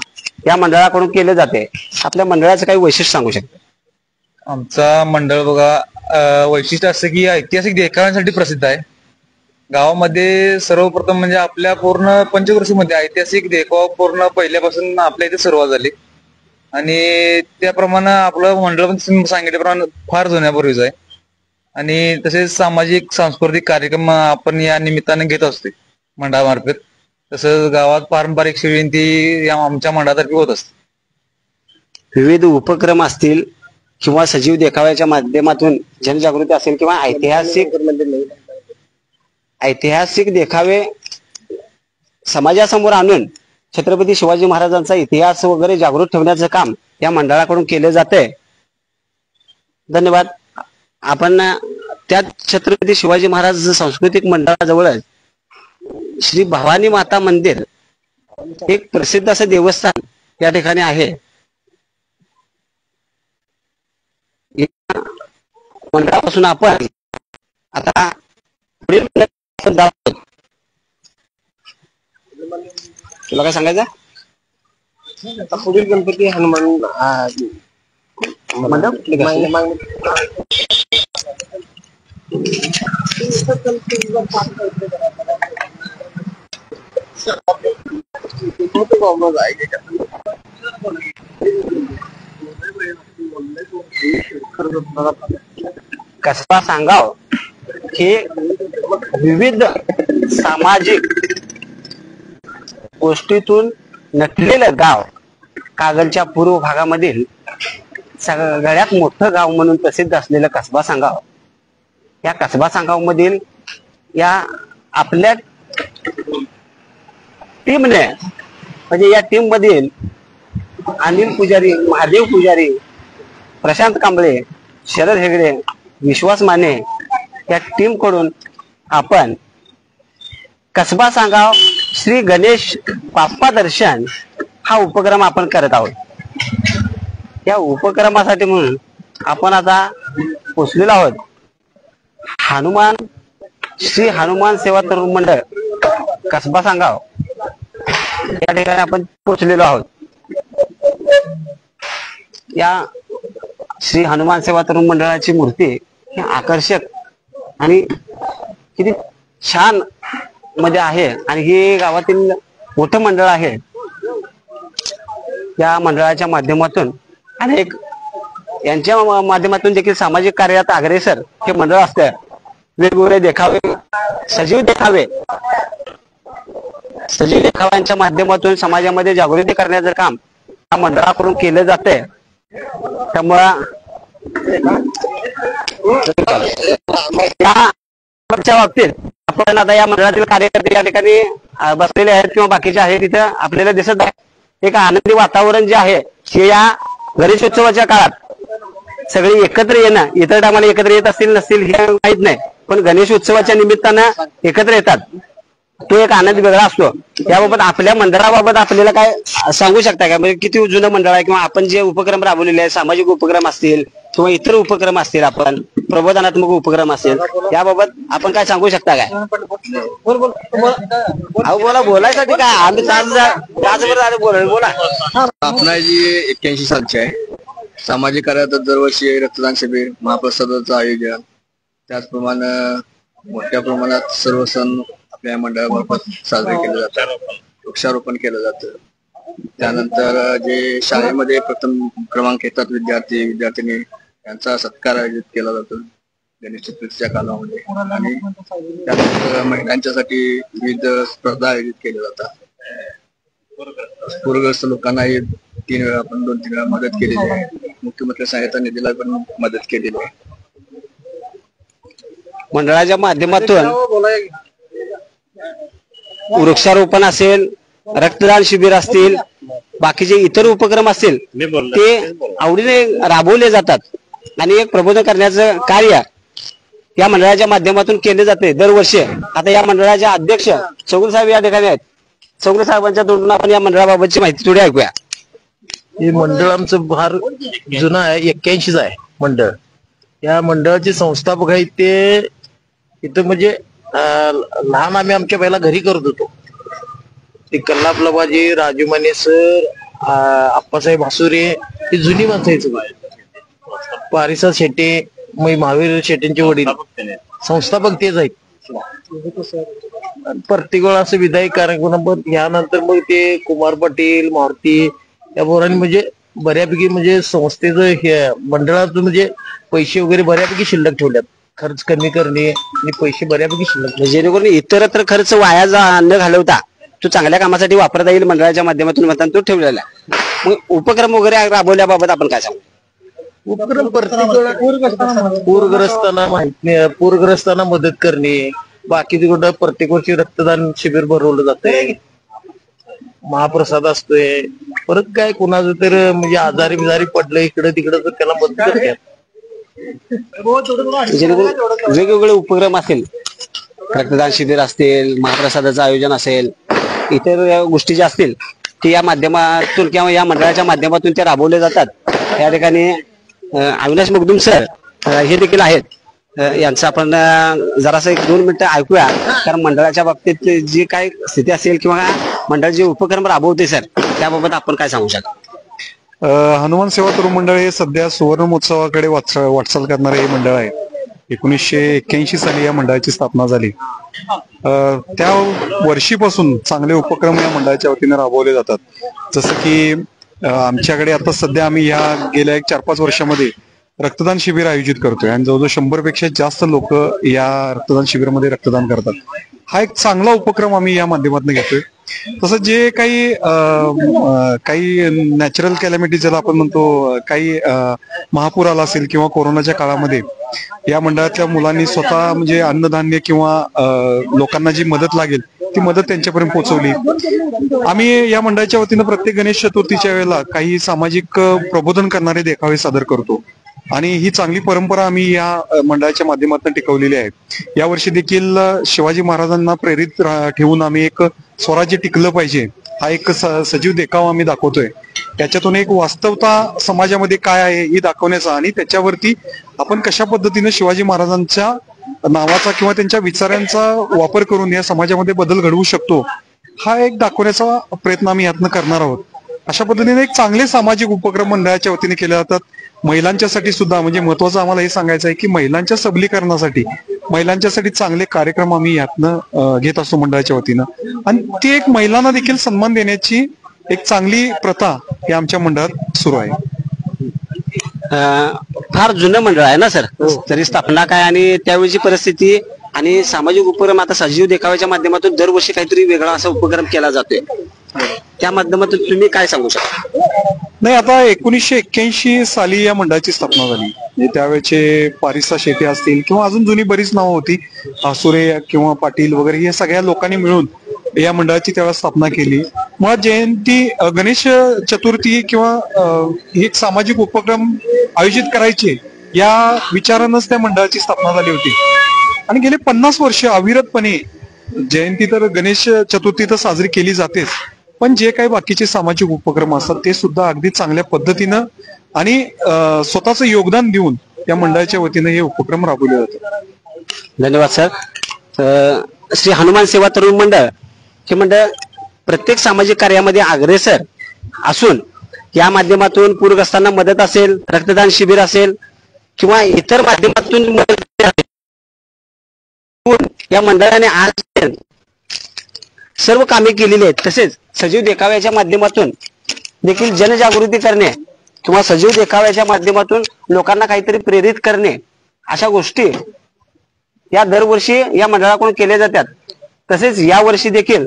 या मंडळाकडून केलं जाते. आपल्या मंडळाचं काही वैशिष्ट्य सांगू शकता? आमचा मंडळ बघा वैशिष्ट्य असं की ऐतिहासिक देखाव्यांसाठी प्रसिद्ध आहे. गावामध्ये सर्वप्रथम म्हणजे आपल्या पूर्ण पंचक्रोशीमध्ये ऐतिहासिक देखावा पूर्ण पहिल्यापासून आपल्या इथे सुरुवात झाली आणि त्याप्रमाणे आपलं मंडळ पण सांगितल्याप्रमाणे फार जुन्यापूर्वीच आहे. आणि तसेच सामाजिक सांस्कृतिक कार्यक्रम आपण या निमित्ताने घेत असतो मंडळामार्फत. तसंच गावात पारंपरिक शिवजयंती आमच्या मंडळातर्फे होत असते. विविध उपक्रम असतील किंवा सजीव देखाव्याच्या माध्यमातून जनजागृती असेल किंवा ऐतिहासिक देखावे समाजासमोर आणून छत्रपती शिवाजी महाराजांचा इतिहास वगैरे जागृत ठेवण्याचं काम या मंडळाकडून केलं जातंय. धन्यवाद. आपण त्या छत्रपती शिवाजी महाराज सांस्कृतिक मंडळाजवळच श्री भवानी माता मंदिर एक प्रसिद्ध असं देवस्थान या ठिकाणी आहे. या मंडळापासून आपण आता पुढील तुला काय सांगायचं? पुढील गणपती हनुमान कसबा सांगाव हे विविध सामाजिक गोष्टीतून नटलेलं गाव, कागलच्या पूर्व भागामधील सगळ्यात मोठं गाव म्हणून प्रसिद्ध असलेलं कसबा सांगाव. या कसबा सांगाव मधील या आपल्या टीमने म्हणजे या टीम मधील अनिल पुजारी, महादेव पुजारी, प्रशांत कांबळे, शरद हेगडे, विश्वास माने या टीम कडून आपण कसबा सांगाव श्री गणेश बाप्पा दर्शन हा उपक्रम आपण करत आहोत. या उपक्रमासाठी म्हणून आपण आता पोचलेलो आहोत श्री हनुमान सेवा तरुण मंडळ कसबा सांगाव या ठिकाणी आपण पोचलेलो आहोत. या श्री हनुमान सेवा तरुण मंडळाची मूर्ती ही आकर्षक आणि किती छान मध्ये आहे आणि हे गावातील मोठं मंडळ आहे. या मंडळाच्या माध्यमातून अनेक यांच्या माध्यमातून देखील सामाजिक कार्यात अग्रेसर हे मंडळ असतं. वेगवेगळे देखावे सजीव देखाव्यांच्या माध्यमातून समाजामध्ये जागृती करण्याचं काम या मंडळाकडून केलं जातंय. त्यामुळं त्या बाबतीत आपण आता या मंडळातील कार्यकर्ते या ठिकाणी बसलेले आहेत किंवा बाकीचे आहेत तिथं आपल्याला दिसत आहे. एक आनंदी वातावरण जे आहे हे या गणेशोत्सवाच्या काळात सगळे एकत्र येणं, इतर टायमाला एकत्र येत असतील नसतील हे माहित नाही, पण गणेश उत्सवाच्या निमित्तानं एकत्र येतात तो एक आनंद वेगळा असतो. याबाबत आपल्या मंडळाबाबत आपल्याला काय सांगू शकता का? म्हणजे किती जुनं मंडळ आहे किंवा आपण जे उपक्रम राबवलेले आहेत, सामाजिक उपक्रम असतील किंवा इतर उपक्रम असतील, आपण प्रबोधनात्मक उपक्रम असतील, याबाबत आपण काय सांगू शकता काय? बोलायसाठी काय आम्ही बोला. स्थापना जी 81 सालची आहे. सामाजिक कार्यात दरवर्षी रक्तदान शिबिर, महाप्रसादाचं आयोजन, त्याचप्रमाणे मोठ्या प्रमाणात सर्व सण आपल्या मंडळामार्फत साजरे केले जातात. वृक्षारोपण केलं जातं. त्यानंतर जे शाळेमध्ये प्रथम क्रमांक येतात विद्यार्थिनी यांचा सत्कार आयोजित केला जातो गणेश चतुर्थीच्या कालामध्ये. आणि त्यानंतर महिलांच्यासाठी विविध स्पर्धा आयोजित केल्या जातात. पूरग्रस्त लोकांनाही 3 वेळा आपण 2-3 वेळा मदत केलेली आहे. मुख्यमंत्री सहायता निधीला पण मदत केलेली आहे. मंडळाच्या माध्यमातून वृक्षारोपण असेल, रक्तदान शिबिर असतील, बाकीचे इतर उपक्रम असतील ते आवडीने राबवले जातात आणि एक प्रबोधन करण्याचं कार्य या मंडळाच्या माध्यमातून केले जाते दरवर्षी. आता या मंडळाचे अध्यक्ष चौगुले साहेब या ठिकाणी आहेत. चौगुले साहेबांच्या तोंडून आपण या मंडळाबाबतची माहिती थोडी ऐकूया. हे मंडळ आमचं फार जुनं आहे, 81 आहे मंडळ. या मंडळाचे संस्थापक आहेत ते इथं म्हणजे लहान आम्ही आमच्या पहिला घरी करत होतो. ते कल्लापलाबाजी, राजू माने सर, आप्पासाहेब हासुरे ही जुनी माणसं आहेत. पारिसा शेटे, महावीर शेटेंचे वडील संस्थापक तेच आहेत. प्रत्येक वेळा असं विधायक कार्यक्रम यानंतर मग ते कुमार पाटील, मारुती या पोरांनी म्हणजे बऱ्यापैकी म्हणजे संस्थेचं हे मंडळाचं म्हणजे पैसे वगैरे बऱ्यापैकी शिल्लक ठेवल्यात. खर्च कमी करणे आणि पैसे बऱ्यापैकी शिल्लक, जेणेकरून इतरत्र खर्च वाया न घालवता तो चांगल्या कामासाठी वापरता येईल मंडळाच्या माध्यमातून म्हणताना तो ठेवलेला आहे. मग उपक्रम वगैरे राबवल्याबाबत आपण काय सांगू? उपक्रम प्रत्येक पूरग्रस्तांना मदत करणे, बाकी तिकडं प्रत्येक वर्षी रक्तदान शिबिर भरवलं जातंय, महाप्रसाद असतोय. परत काय कोणाचं तर म्हणजे आजारी बिजारी पडलं इकडं तिकडं तर त्याला मदत करतात. वेगवेगळे उपक्रम असतील, रक्तदान शिबिर असतील, महाप्रसादाचं आयोजन असेल, इतर गोष्टी ज्या असतील ते या माध्यमातून किंवा या मंडळाच्या माध्यमातून ते राबवले जातात. या ठिकाणी अविनाश मगदुम सर हे देखील आहेत. यांचं आपण जरासं 1-2 मिनिटं ऐकूया, कारण मंडळाच्या बाबतीत जी काय स्थिती असेल किंवा मंडळ जे उपक्रम राबवते सर त्याबाबत आपण काय सांगू शकता? हनुमान सेवा तरुण मंडळ हे सध्या सुवर्ण महोत्सवाकडे वाटचाल करणारे हे मंडळ आहे. 1981 साली या मंडळाची स्थापना झाली. त्या वर्षीपासून चांगले उपक्रम या मंडळाच्या वतीने राबवले जातात. जसं की आमच्याकडे आता सध्या आम्ही या गेल्या 4-5 वर्षामध्ये रक्तदान शिबिर आयोजित करतोय आणि जवळजवळ 100पेक्षा जास्त लोक या रक्तदान शिबिरामध्ये रक्तदान करतात. हा एक चांगला उपक्रम आम्ही या माध्यमातून घेतोय. तसंच जे काही नॅचरल कॅलॅमिटी ज्याला आपण म्हणतो, काही महापूर आला असेल किंवा कोरोनाच्या काळामध्ये या मंडळातल्या मुलांनी स्वतः म्हणजे अन्नधान्य किंवा लोकांना जी मदत लागेल ती मदत त्यांच्यापर्यंत पोहोचवली. आम्ही या मंडळाच्या वतीनं प्रत्येक गणेश चतुर्थीच्या वेळेला काही सामाजिक प्रबोधन करणारे देखावे सादर करतो आणि ही चांगली परंपरा आम्ही या मंडळाच्या माध्यमातून टिकवलेली आहे. यावर्षी देखील शिवाजी महाराजांना प्रेरित ठेवून आम्ही एक स्वराज्य टिकलं पाहिजे हा एक सजीव देखावा आम्ही दाखवतोय. त्याच्यातून एक वास्तवता समाजामध्ये काय आहे ही दाखवण्याचा आणि त्याच्यावरती आपण कशा पद्धतीने शिवाजी महाराजांच्या नावाचा किंवा त्यांच्या विचारांचा वापर करून या समाजामध्ये बदल घडवू शकतो हा एक दाखवण्याचा प्रयत्न आम्ही यातनं करणार आहोत. अशा पद्धतीने एक चांगले सामाजिक उपक्रम मंडळाच्या वतीने केले जातात. महिलांच्यासाठी सुद्धा म्हणजे महत्वाचं आम्हाला हे सांगायचं आहे की महिलांच्या सबलीकरणासाठी महिलांच्यासाठी चांगले कार्यक्रम आम्ही यातनं घेत असतो मंडळाच्या वतीनं आणि ती एक महिलांना देखील सन्मान देण्याची एक चांगली प्रथा ही आमच्या मंडळात सुरू आहे. फार जुनं मंडळ आहे ना सर, तरी स्थापना काय आणि त्यावेळीची परिस्थिती आणि सामाजिक उपक्रम आता सजीव देखाव्याच्या माध्यमातून दरवर्षी काहीतरी वेगळा असा उपक्रम केला जातोय, त्या माध्यमातून तुम्ही काय सांगू शकता? नाही, आता 1981 साली या मंडळाची स्थापना झाली. म्हणजे त्यावेळेचे पारिसा शेटे असतील किंवा अजून जुनी बरीच नावं होती, आसुरे किंवा पाटील वगैरे या सगळ्या लोकांनी मिळून या मंडळाची त्यावेळेस स्थापना केली. मुळात जयंती गणेश चतुर्थी किंवा एक सामाजिक उपक्रम आयोजित करायचे या विचारानंच त्या मंडळाची स्थापना झाली होती आणि गेले 50 वर्ष अविरतपणे जयंती तर गणेश चतुर्थी तर साजरी केली जातेच, पण जे काही बाकीचे सामाजिक उपक्रम असतात ते सुद्धा अगदी चांगल्या पद्धतीनं आणि स्वतःचं योगदान देऊन या मंडळाच्या वतीनं हे उपक्रम राबवले जातात. धन्यवाद सर. श्री हनुमान सेवा तरुण मंडळ हे मंडळ प्रत्येक सामाजिक कार्यामध्ये अग्रेसर असून या माध्यमातून पूरग्रस्तांना मदत असेल, रक्तदान शिबिर असेल किंवा इतर माध्यमातून मदत या मंडळाने आज सर्व कामे केलेली आहेत. तसेच सजीव देखाव्याच्या माध्यमातून देखील जनजागृती करणे किंवा सजीव देखाव्याच्या माध्यमातून लोकांना काहीतरी प्रेरित करणे अशा गोष्टी या दरवर्षी या मंडळाकडून केल्या जातात. तसेच या वर्षी देखील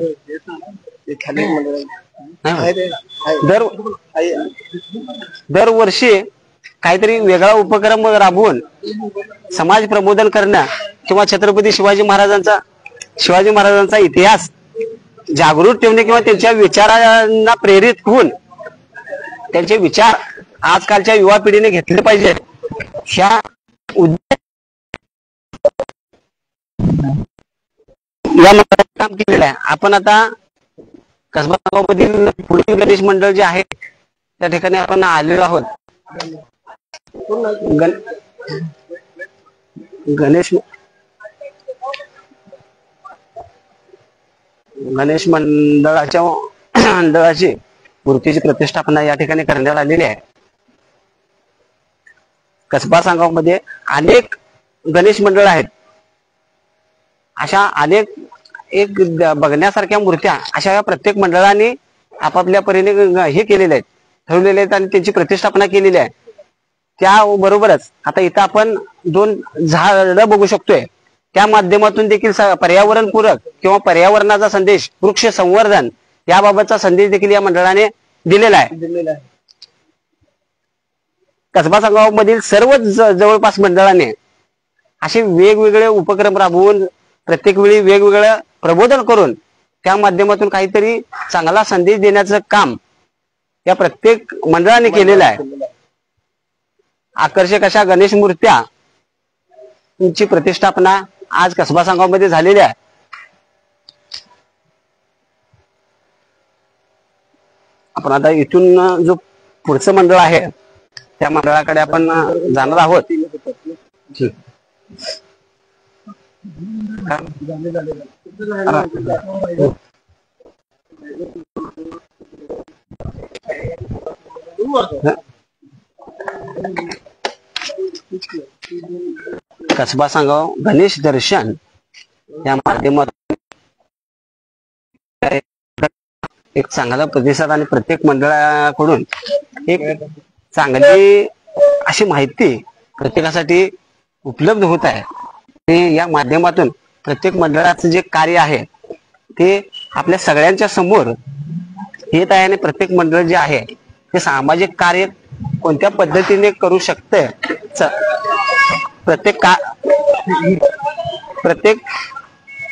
दरवर्षी काहीतरी वेगळा उपक्रम राबवून समाज प्रबोधन करणं किंवा छत्रपती शिवाजी महाराजांचा इतिहास जागृत ठेवणे किंवा त्यांच्या विचारांना प्रेरित होऊन त्यांचे विचार आजकालच्या युवा पिढीने घेतले पाहिजे ह्या या काम केलेलं आहे. आपण आता कसबा गावामधील पुढील गणेश मंडळ जे आहे त्या ठिकाणी आपण आलेलो आहोत. गणेश मंडळाची मूर्तीची प्रतिष्ठापना या ठिकाणी करण्यात आलेली आहे. कसबा सांगावमध्ये अनेक गणेश मंडळ आहेत. अशा अनेक एक बघण्यासारख्या मूर्त्या अशा या प्रत्येक मंडळाने आपापल्या परीने हे केलेले आहेत, ठरवलेले आहेत आणि त्यांची प्रतिष्ठापना केलेली आहे. त्याबरोबरच आता इथं आपण 2 झाडं बघू शकतोय. त्या माध्यमातून देखील पर्यावरणपूरक किंवा पर्यावरणाचा संदेश, वृक्ष संवर्धन याबाबतचा संदेश देखील या मंडळाने दिलेला आहे. कसबा सांगावमधील सर्व जवळपास मंडळाने असे वेगवेगळे उपक्रम राबवून प्रत्येक वेळी वेगवेगळं प्रबोधन करून त्या माध्यमातून काहीतरी चांगला संदेश देण्याचं काम या प्रत्येक मंडळाने केलेलं आहे. आकर्षक अशा गणेश मूर्त्यांची प्रतिष्ठापना आज कसबा सांगावमध्ये झालेली आहे. आपण आता इथून जो पुढचं मंडळ आहे त्या मंडळाकडे आपण जाणार आहोत. कसबा सांगाव गणेश दर्शन या माध्यमातून एक चांगला प्रतिसाद आणि प्रत्येक मंडळाकडून एक चांगली अशी माहिती प्रत्येकासाठी उपलब्ध होत आहे. ते या माध्यमातून प्रत्येक मंडळाचं जे कार्य आहे ते आपल्या सगळ्यांच्या समोर येत आहे आणि प्रत्येक मंडळ जे आहे ते सामाजिक कार्य कोणत्या पद्धतीने करू शकते, प्रत्येक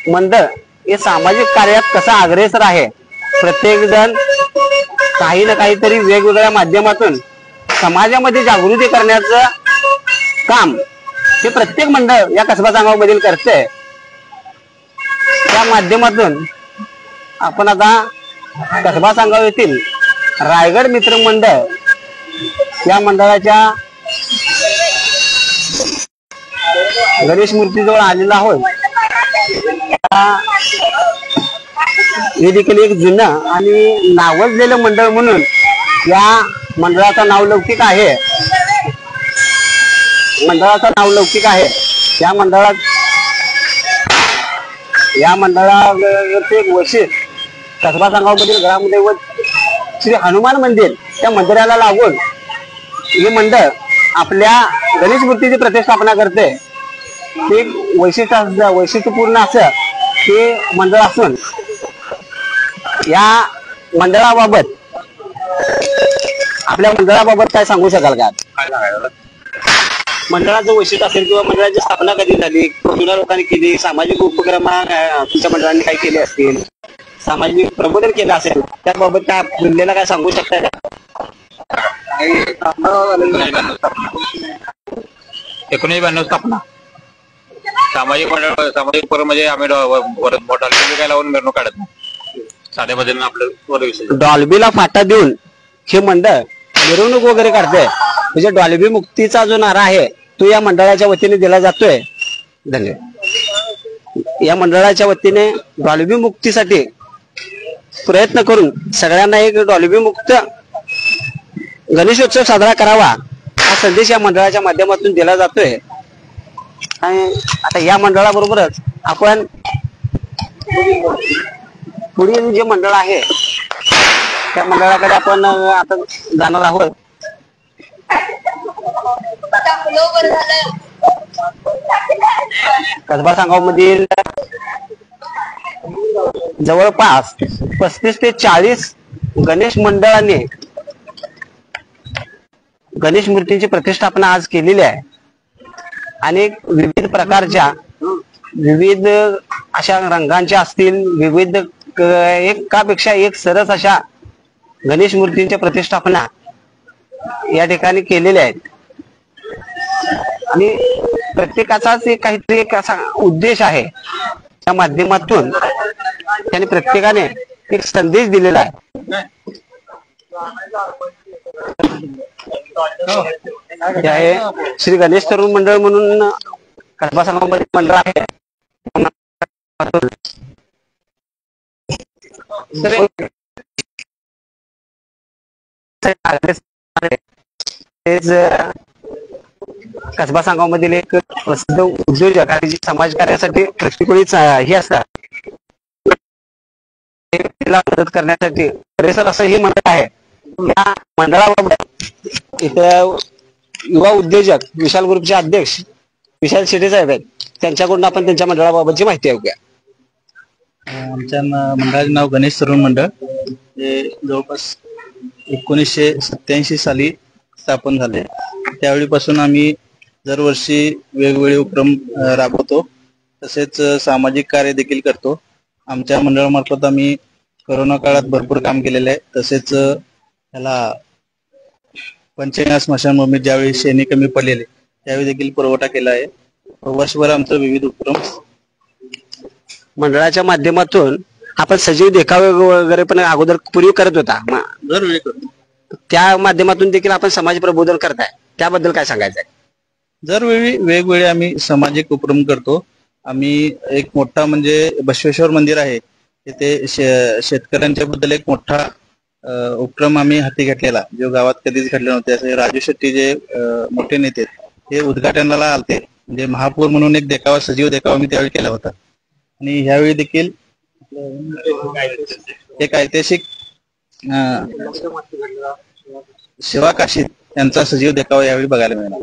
मंडळ हे सामाजिक कार्यात कसा अग्रेसर आहे. प्रत्येक जण काही ना काहीतरी वेगवेगळ्या माध्यमातून समाजामध्ये जागृती करण्याचं काम हे प्रत्येक मंडळ या कसबा सांगावमधील करते. त्या माध्यमातून आपण आता कसबा सांगाव येथील रायगड मित्र मंडळ या मंडळाच्या गणेश मूर्तीजवळ आलेला आहोत. हे देखील एक जुनं आणि नावाजलेलं मंडळ म्हणून या मंडळाचं नाव लौकिक आहे. या मंडळाचे एक वैशिष्ट्य कसबा सांगावमधील ग्रामदैवत श्री हनुमान मंदिर त्या मंदिराला लागून हे मंडळ आपल्या गणेश मूर्तीची प्रतिष्ठापना करते. ते वैशिष्ट्यपूर्ण असं हे मंडळ असून या मंडळाबाबत आपल्या मंडळाबाबत काय सांगू शकाल का? मंडळाचं वैशिष्ट्य असेल किंवा मंडळाची स्थापना कधी झाली, जुन्या लोकांनी केली, सामाजिक उपक्रम तुमच्या मंडळांनी काही केले असतील, सामाजिक प्रबोधन केलं असेल, त्याबाबत काय बोललेला काय सांगू शकताय का? 1992 स्थापना. सामाजिक उपक्रम म्हणजे आम्ही डॉल्बी काय लावून मिरवणूक काढत नाही, साध्या पद्धतीने आपलं डॉल्बीला फाटा देऊन हे मंडळ मिरवणूक वगैरे काढते. म्हणजे डॉल्बी मुक्तीचा जो नारा आहे तो या मंडळाच्या वतीने दिला जातोय. धन्यवाद. या मंडळाच्या वतीने डॉल्बी मुक्तीसाठी प्रयत्न करून सगळ्यांना एक डॉल्बी मुक्त गणेशोत्सव साजरा करावा हा संदेश या मंडळाच्या माध्यमातून दिला जातोय. आणि आता या मंडळाबरोबरच आपण पुढील जे मंडळ आहे त्या मंडळाकडे आपण आता जाणार आहोत. कसबा सांगाव मधील जवळपास 35 ते 40 गणेश मंडळांनी गणेश मूर्तीची प्रतिष्ठापना आज केलेली आहे. अनेक विविध प्रकारच्या विविध अशा रंगांच्या असतील, विविध एकापेक्षा एक सरस अशा गणेश मूर्तींच्या प्रतिष्ठापना या ठिकाणी केलेल्या आहेत. आणि प्रत्येकाचाच एक काहीतरी एक असा उद्देश आहे. त्या माध्यमातून त्यांनी प्रत्येकाने एक संदेश दिलेला आहे. हे आहे श्री गणेश तरुण मंडळ म्हणून कसबा सांगावमध्ये मंडळ आहे. तेच कसबा सांगाव मधील एक प्रसिद्ध उद्योजक आणि जे समाज कार्यासाठी दृष्टिकोनीच हे असतात, तिला मदत करण्यासाठी परिसर असं हे मंडळ आहे. या मंडळाबाबत इथं युवा उद्योजक विशाल ग्रुपचे अध्यक्ष विशाल शेटे साहेब आहेत, त्यांच्याकडून आपण त्यांच्या मंडळाबाबतची माहिती ऐकूया. आमच्या मंडळाचे नाव गणेश तरुण मंडळ. हे जवळपास 1987 साली स्थापन झाले. त्यावेळीपासून आम्ही दरवर्षी वेगवेगळे उपक्रम राबवतो, तसेच सामाजिक कार्य देखील करतो. आमच्या मंडळामार्फत आम्ही कोरोना काळात भरपूर काम केलेलं आहे. तसेच त्याला पंचगंगा स्मशानभूमीत ज्यावेळी शेणी कमी पडलेले त्यावेळी देखील पुरवठा केला आहे. वर्षभर आमचं विविध उपक्रम मंडळाच्या माध्यमातून आपण सजीव देखावे वगैरे पण अगोदर पूर्वी करत होता, दरवेळी करतो. त्या माध्यमातून देखील आपण समाज प्रबोधन करताय, त्याबद्दल काय सांगायचं आहे? दरवेळी वेगवेगळे आम्ही सामाजिक उपक्रम करतो. आम्ही एक मोठा म्हणजे बसवेश्वर मंदिर आहे, तिथे शेतकऱ्यांच्या बद्दल एक मोठा उपक्रम आम्ही हाती घेतलेला, जो गावात कधीच घडले नव्हते. असे राजू शेट्टी जे मोठे नेते हे उद्घाटनाला आलते. म्हणजे महापौर म्हणून एक देखावा, सजीव देखावा मी त्यावेळी केला होता. आणि ह्यावेळी देखील एक ऐतिहासिक शिवा काशीद यांचा सजीव देखावा यावेळी बघायला मिळाला.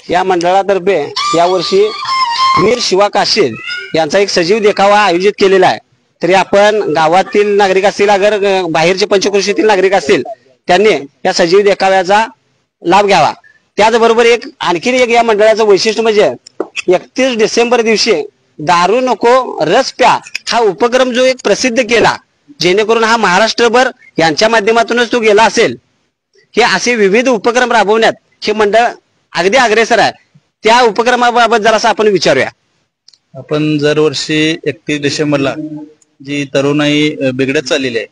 या मंडळातर्फे यावर्षी वीर शिवा काशीद यांचा एक सजीव देखावा आयोजित केलेला आहे. तरी आपण गावातील नागरिक असतील, अगर बाहेरचे पंचक्रोशीतील नागरिक असतील, त्यांनी या सजीव देखाव्याचा लाभ घ्यावा. त्याचबरोबर आणखीन एक या मंडळाचं वैशिष्ट्य म्हणजे 31 डिसेंबर दिवशी दारू नको रस प्या हा उपक्रम जो एक प्रसिद्ध केला, जेणेकरून हा महाराष्ट्रभर यांच्या माध्यमातूनच तो गेला असेल. हे असे विविध उपक्रम राबवण्यात हे मंडळ अगदी अग्रेसर आहे. त्या उपक्रमाबाबत जरासा आपण विचारूया. आपण दरवर्षी 31 डिसेंबरला जी तरुणाई बिघडत चाललेली आहे.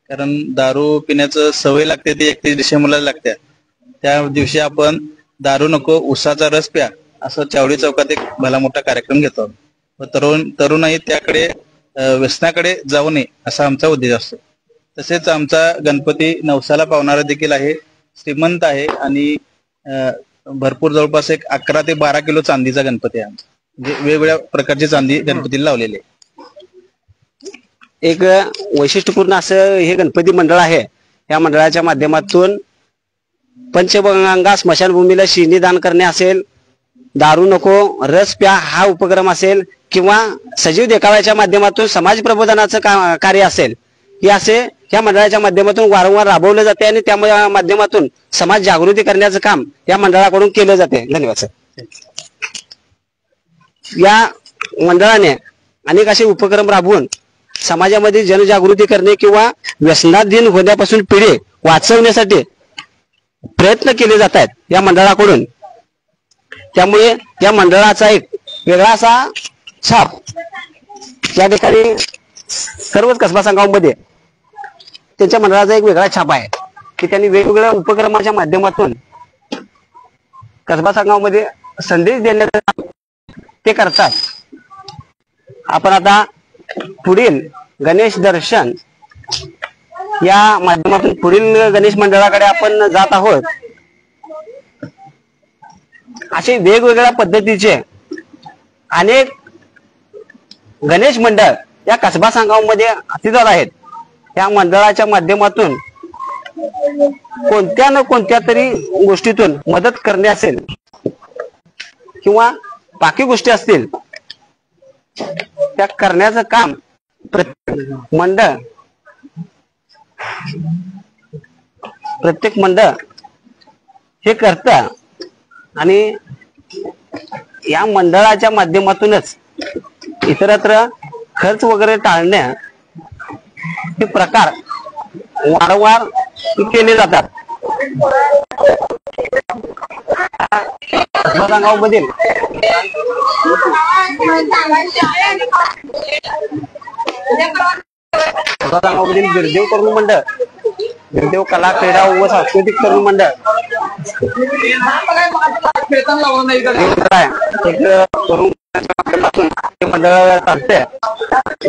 कारण दारू पिण्याचं सवय लागते ती 31 डिसेंबरला लागते. त्या दिवशी आपण दारू नको उसाचा रस प्या असं चावडी चौकात एक भला मोठा कार्यक्रम घेतो. तरुणाई त्याकडे व्यसनाकडे जाऊ नये असा आमचा उद्देश असतो. तसेच आमचा गणपती नवसाला पावणारा देखील आहे, श्रीमंत आहे आणि भरपूर जवळपास एक 11 ते 12 किलो चांदीचा गणपती आहे आमचा. म्हणजे वेगवेगळ्या प्रकारची चांदी गणपतीला लावलेली आहे. एक वैशिष्ट्यपूर्ण असं हे गणपती मंडळ आहे. या मंडळाच्या माध्यमातून पंचगंगा स्मशानभूमीला शिणी दान करणे असेल, दारू नको रस प्या हा उपक्रम असेल किंवा सजीव देखाव्याच्या माध्यमातून समाज प्रबोधनाचं कार्य असेल, हे असे या मंडळाच्या माध्यमातून वारंवार राबवलं जाते आणि त्या माध्यमातून समाज जागृती करण्याचं काम या मंडळाकडून केलं जाते. धन्यवाद सर. या मंडळाने अनेक असे उपक्रम राबवून समाजामध्ये जनजागृती करणे किंवा व्यसनाधीन होण्यापासून पिढी वाचवण्यासाठी प्रयत्न केले जात आहेत या मंडळाकडून. त्यामुळे या मंडळाचा एक वेगळा असा छाप या ठिकाणी सर्वच कसबा सांगावमध्ये त्यांच्या मंडळाचा एक वेगळा छाप आहे की त्यांनी वेगवेगळ्या उपक्रमाच्या माध्यमातून कसबा सांगावमध्ये संदेश देण्याचं काम ते करतात. आपण आता पुढील गणेश दर्शन या माध्यमातून पुढील गणेश मंडळाकडे आपण जात आहोत. असे वेगवेगळ्या पद्धतीचे अनेक गणेश मंडळ या कसबा सांगावमध्ये अस्तित्वात आहेत. या मंडळाच्या माध्यमातून कोणत्या न कोणत्या तरी गोष्टीतून मदत करणे असेल किंवा बाकी गोष्टी असतील त्या करण्याचं काम प्रत्येक मंडळ हे करतं आणि या मंडळाच्या माध्यमातूनच इतरत्र खर्च वगैरे टाळणे हे प्रकार वारंवार केले जातात. गावामधील बिरदेव तरुण मंडळ, बिरदेव कला क्रीडा व सांस्कृतिक तरुण मंडळ मंडळ चालते.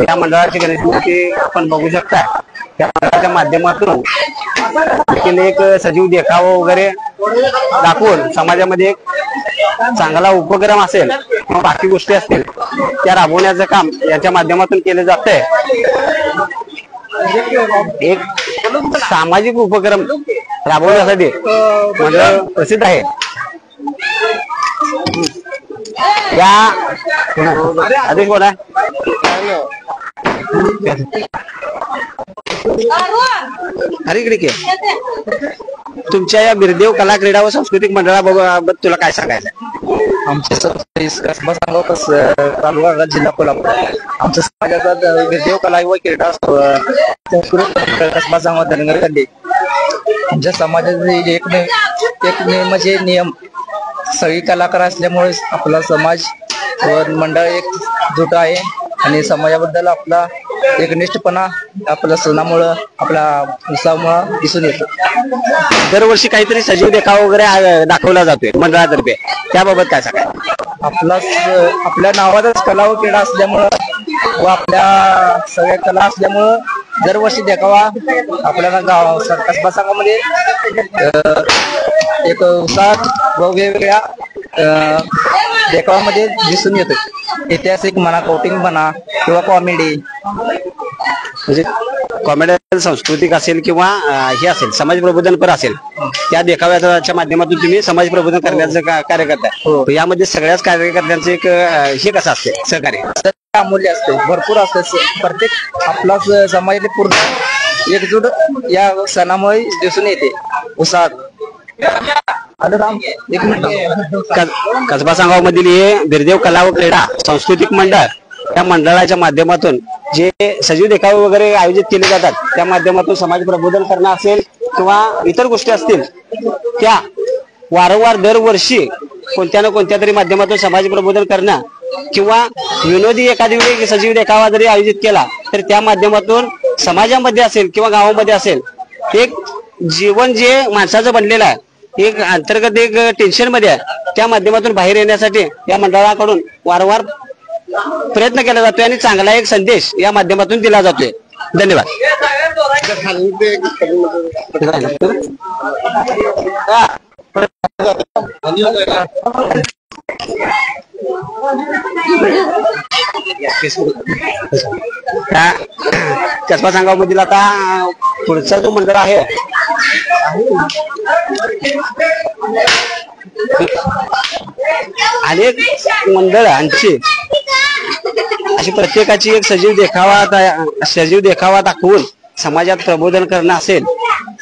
या मंडळाची गणेश मूर्ती आपण बघू शकता. त्या मंडळाच्या माध्यमातून एक सजीव देखावा वगैरे दाखवून समाजामध्ये एक चांगला उपक्रम असेल किंवा बाकी गोष्टी असतील त्या राबवण्याचं काम याच्या माध्यमातून केले जाते. एक सामाजिक उपक्रम राबवण्यासाठी मंडळ प्रसिद्ध आहे. या आदेश कोण आहे? अरे इकडे की तुमच्या या बिरदेव कला क्रीडा व सांस्कृतिक मंडळाबाबत तुला काय सांगायचं? आमच्या कसबा सांगाव जिल्हा कोल्हापूर आमच्या समाजाचा बिरदेव कला व क्रीडा कसबा सांगाव धनगर गल्ली आमच्या समाजाचे एक म्हणजे नियम सगळी कलाकार असल्यामुळे आपला समाज व मंडळ एकजूट आहे आणि समाजाबद्दल आपला एकनिष्ठपणा आपल्या सणामुळं आपल्या उत्सवामुळं दिसून येतो. दरवर्षी काहीतरी सजीव देखावा वगैरे दाखवला जातोय मंडळातर्फे, त्याबाबत काय सांगाय? आपल्या नावातच कला व क्रीडा असल्यामुळं व आपल्या सगळ्या कला असल्यामुळं दरवर्षी देखावा आपल्याला गाव कसबा सांगामध्ये एक उत्साहात व वेगवेगळ्या देखावामध्ये दिसून येतो. ऐतिहासिक म्हणा, कौटुंबिक म्हणा किंवा कॉमेडी, म्हणजे कॉमेडी सांस्कृतिक असेल किंवा हे असेल समाज प्रबोधनपर असेल, त्या देखाव्याच्या माध्यमातून तुम्ही समाज प्रबोधन करण्याचं कार्य करताय. यामध्ये सगळ्याच कार्यकर्त्यांचं एक हे कसं असते सहकार्य अमूल्य असते, भरपूर असते. प्रत्येक आपला समाजाला पूर्ण एकजूट या सणामुळे दिसून येते उत्साहात. कसबा सांगाव मधील हे बिरदेव कला व क्रीडा सांस्कृतिक मंडळ या मंडळाच्या माध्यमातून जे सजीव देखावे वगैरे आयोजित केले जातात त्या माध्यमातून समाज प्रबोधन करणं असेल किंवा इतर गोष्टी असतील त्या वारंवार दरवर्षी कोणत्या ना कोणत्या तरी माध्यमातून समाज प्रबोधन करणं किंवा विनोदी एखादी वेळी सजीव देखावा जरी आयोजित केला तर त्या माध्यमातून समाजामध्ये असेल किंवा गावामध्ये असेल एक जीवन जे माणसाचं बनलेलं आहे एक अंतर्गत एक टेन्शन मध्ये आहे त्या माध्यमातून बाहेर येण्यासाठी या मंडळाकडून वारंवार प्रयत्न केला जातोय आणि चांगला एक संदेश या माध्यमातून दिला जातोय. धन्यवाद. कसबा सांगाव मधील आता पुढचा जो मंडळ आहे अनेक मंडळांची अशी प्रत्येकाची एक सजीव देखावा दाखवून समाजात प्रबोधन करणं असेल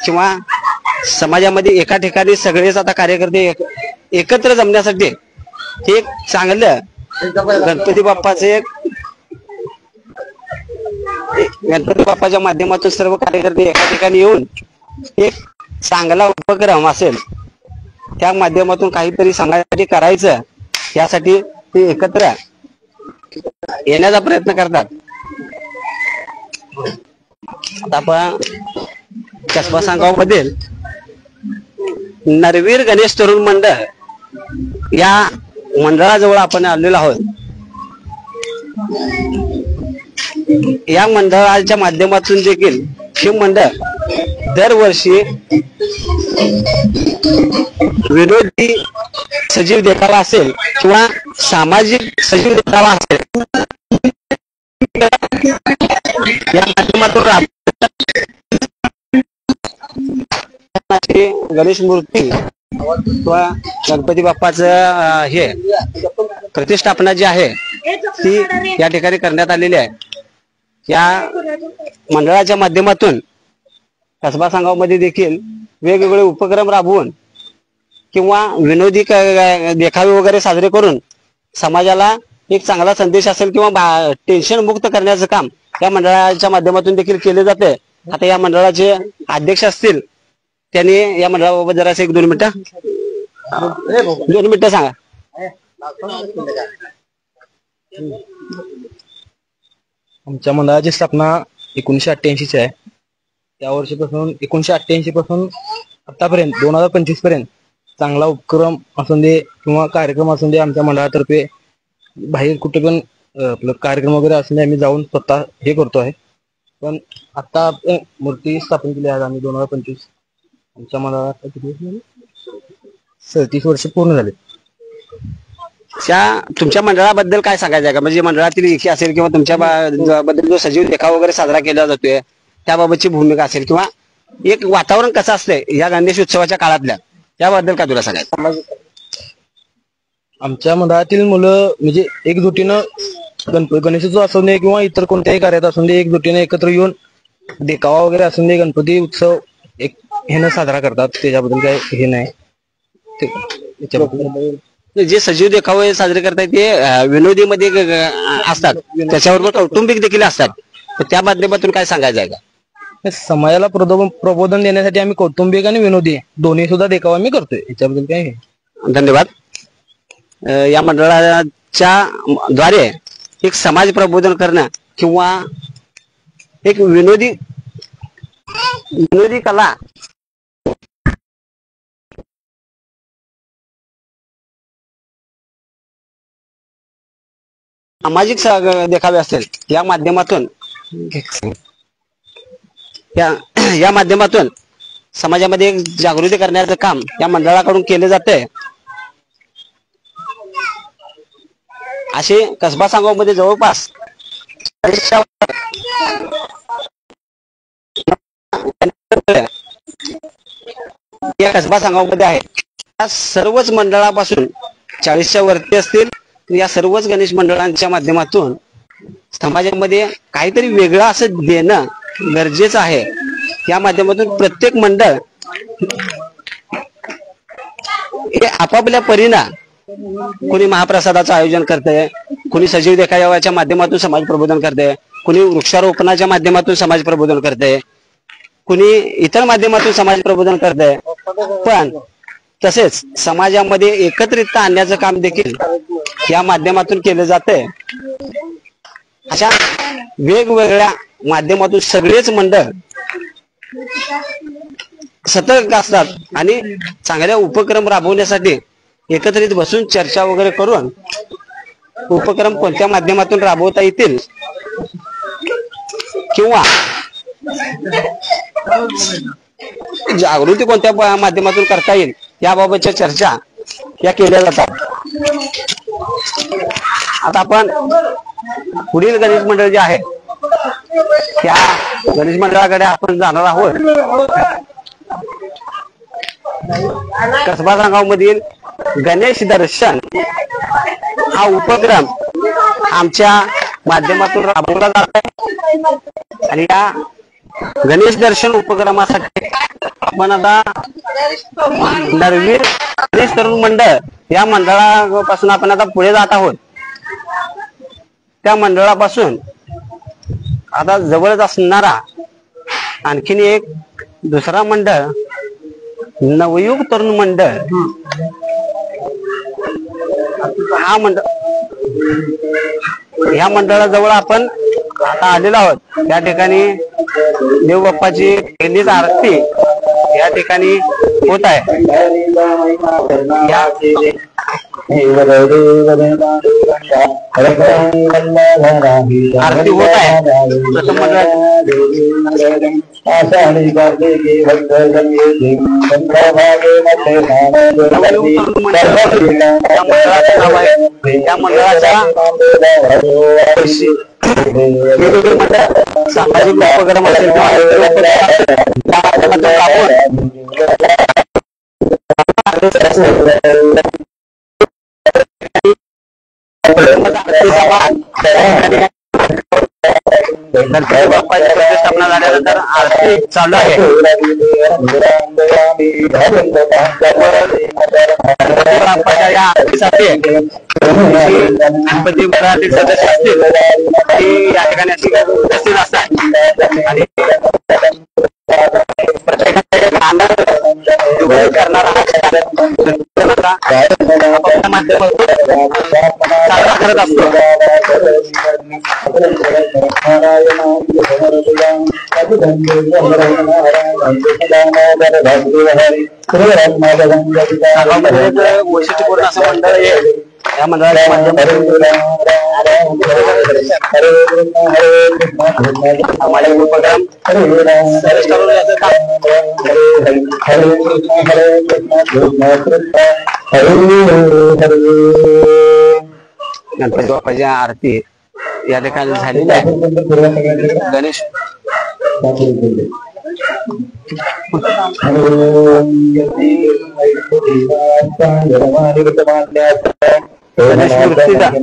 किंवा समाजामध्ये एका ठिकाणी सगळेच आता कार्यकर्ते एकत्र जमण्यासाठी हे एक चांगलं गणपती बाप्पाच्या माध्यमातून सर्व कार्यकर्ते एका ठिकाणी येऊन एक चांगला उपक्रम असेल त्या माध्यमातून काहीतरी समाजासाठी करायचं यासाठी ते एकत्र येण्याचा प्रयत्न करतात. आता आपण कसबा सांगाव मधील नरवीर गणेश तरुण मंडळ या मंडळाजवळ आपण आलेलो आहोत. या मंडळाच्या माध्यमातून देखील हे मंडळ दरवर्षी विरोधी सजीव देखावा असेल किंवा सामाजिक सजीव देखावा असेल या माध्यमातून गणेश मूर्ती किंवा गणपती बाप्पाचं हे प्रतिष्ठापना जी आहे ती या ठिकाणी करण्यात आलेली आहे. या मंडळाच्या माध्यमातून कसबा सांगाव मध्ये देखील वेगवेगळे उपक्रम राबवून किंवा विनोदी देखावे वगैरे साजरे करून समाजाला एक चांगला संदेश असेल किंवा टेन्शन मुक्त करण्याचं काम या मंडळाच्या माध्यमातून देखील केले जाते. आता या मंडळाचे अध्यक्ष असतील त्यांनी या मंडळाबाबत जरासं 1-2 मिनिटं 2 मिनिटं सांगा. आमच्या मंडळाची स्थापना 1988 ची आहे. त्या वर्षीपासून 1988 पासून आतापर्यंत 2025 पर्यंत चांगला उपक्रम असून दे किंवा कार्यक्रम असून दे आमच्या मंडळातर्फे बाहेर कुठे पण आपलं कार्यक्रम वगैरे असून दे आम्ही जाऊन स्वतः हे करतो आहे. पण आता मूर्ती स्थापन केली आहे आम्ही 2025. आमच्या मंडळात 37 वर्ष पूर्ण झाले. तुमच्या मंडळाबद्दल काय सांगायचं आहे का? म्हणजे मंडळातील एकी असेल किंवा तुमच्या बद्दल जो सजीव देखावा वगैरे साजरा केला जातोय त्याबाबतची भूमिका असेल किंवा एक वातावरण कसं असतंय या गणेश उत्सवाच्या काळातल्या त्याबद्दल काय तुला सांगायचं? आमच्या मंडळातील मुलं म्हणजे एकजुटीनं गणेशोत्सव असून दे किंवा इतर कोणत्याही कार्यात असून दे एकजुटीने एकत्र येऊन देखावा वगैरे असून दे गणपती उत्सव एक ह्यानं साजरा करतात. त्याच्याबद्दल काय हे नाही. जे सजीव देखावे साजरे करतात ते विनोदीमध्ये असतात त्याच्याबरोबर कौटुंबिक देखील असतात. तर त्या माध्यमातून काय सांगायचं आहे का? समाजाला प्रबोधन देण्यासाठी आम्ही कौटुंबिक आणि विनोदी दोन्ही सुद्धा देखावा आम्ही करतोय. याच्याबद्दल काय आहे. धन्यवाद. या मंडळाच्या द्वारे एक समाज प्रबोधन करणं किंवा एक विनोदी कला सामाजिक देखावे असतील या माध्यमातून या माध्यमातून समाजामध्ये एक जागृती करण्याचं काम या मंडळाकडून केले जाते. असे कसबा सांगाव मध्ये जवळपास या कसबा सांगाव मध्ये आहे. या सर्वच मंडळापासून 40च्या वरती असतील या सर्वच गणेश मंडळांच्या माध्यमातून समाजामध्ये काहीतरी वेगळं असं देणं गरजेचं आहे. या माध्यमातून प्रत्येक मंडळ हे आपापल्या परीनं कुणी महाप्रसादाचं आयोजन करते, कुणी सजीव देखाव्याच्या माध्यमातून समाज प्रबोधन करते, कुणी वृक्षारोपणाच्या माध्यमातून समाज प्रबोधन करते, कुणी इतर माध्यमातून समाज प्रबोधन करते. पण तसेच समाजामध्ये एकत्रितता आणण्याचं काम देखील या माध्यमातून केलं जाते. अशा वेगवेगळ्या माध्यमातून सगळेच मंडळ सतर्क असतात आणि चांगल्या उपक्रम राबवण्यासाठी एकत्रित बसून चर्चा वगैरे करून उपक्रम कोणत्या माध्यमातून राबवता येतील किंवा जागृती कोणत्या माध्यमातून करता येईल याबाबतच्या चर्चा या केल्या जातात. आता आपण पुढील गणेश मंडळ जे आहे त्या गणेश मंडळाकडे आपण जाणार आहोत. कसबा सांगाव मधील गणेश दर्शन हा उपक्रम आमच्या माध्यमातून राबवला जात आहे आणि या गणेश दर्शन उपक्रमासाठी आपण आता नरवीर गणेश तरुण मंडळ या मंडळापासून आपण आता पुढे जात आहोत. त्या मंडळापासून आता जवळच असणारा आणखीन एक दुसरा मंडळ नवयुग तरुण मंडळ हा ह्या मंडळाजवळ आपण आता आलेलो आहोत. या ठिकाणी देव बाप्पाची पहिलीच आरती या ठिकाणी होत आहे. आरती होत आहे. प्रथम या मंडळाच्या सामाजिक उपक्रम असेल प्रतिष्ठापना झाल्यानंतर आरती चालू आहे. या आरतीसाठी गणपती मंडळातील सदस्य असतील ते या ठिकाणी उपस्थित असतात आणि करणारा माध्यमातून साजरा करत असतो. वैशिष्ट्यपूर्ण असं मंडळ आहे. या मंडळाच्या माध्यमातून सामाजिक उपक्रम गणपती बाप्पाची आरती या ठिकाणी झालेली आहे. गणेश गणेश मूर्तीचा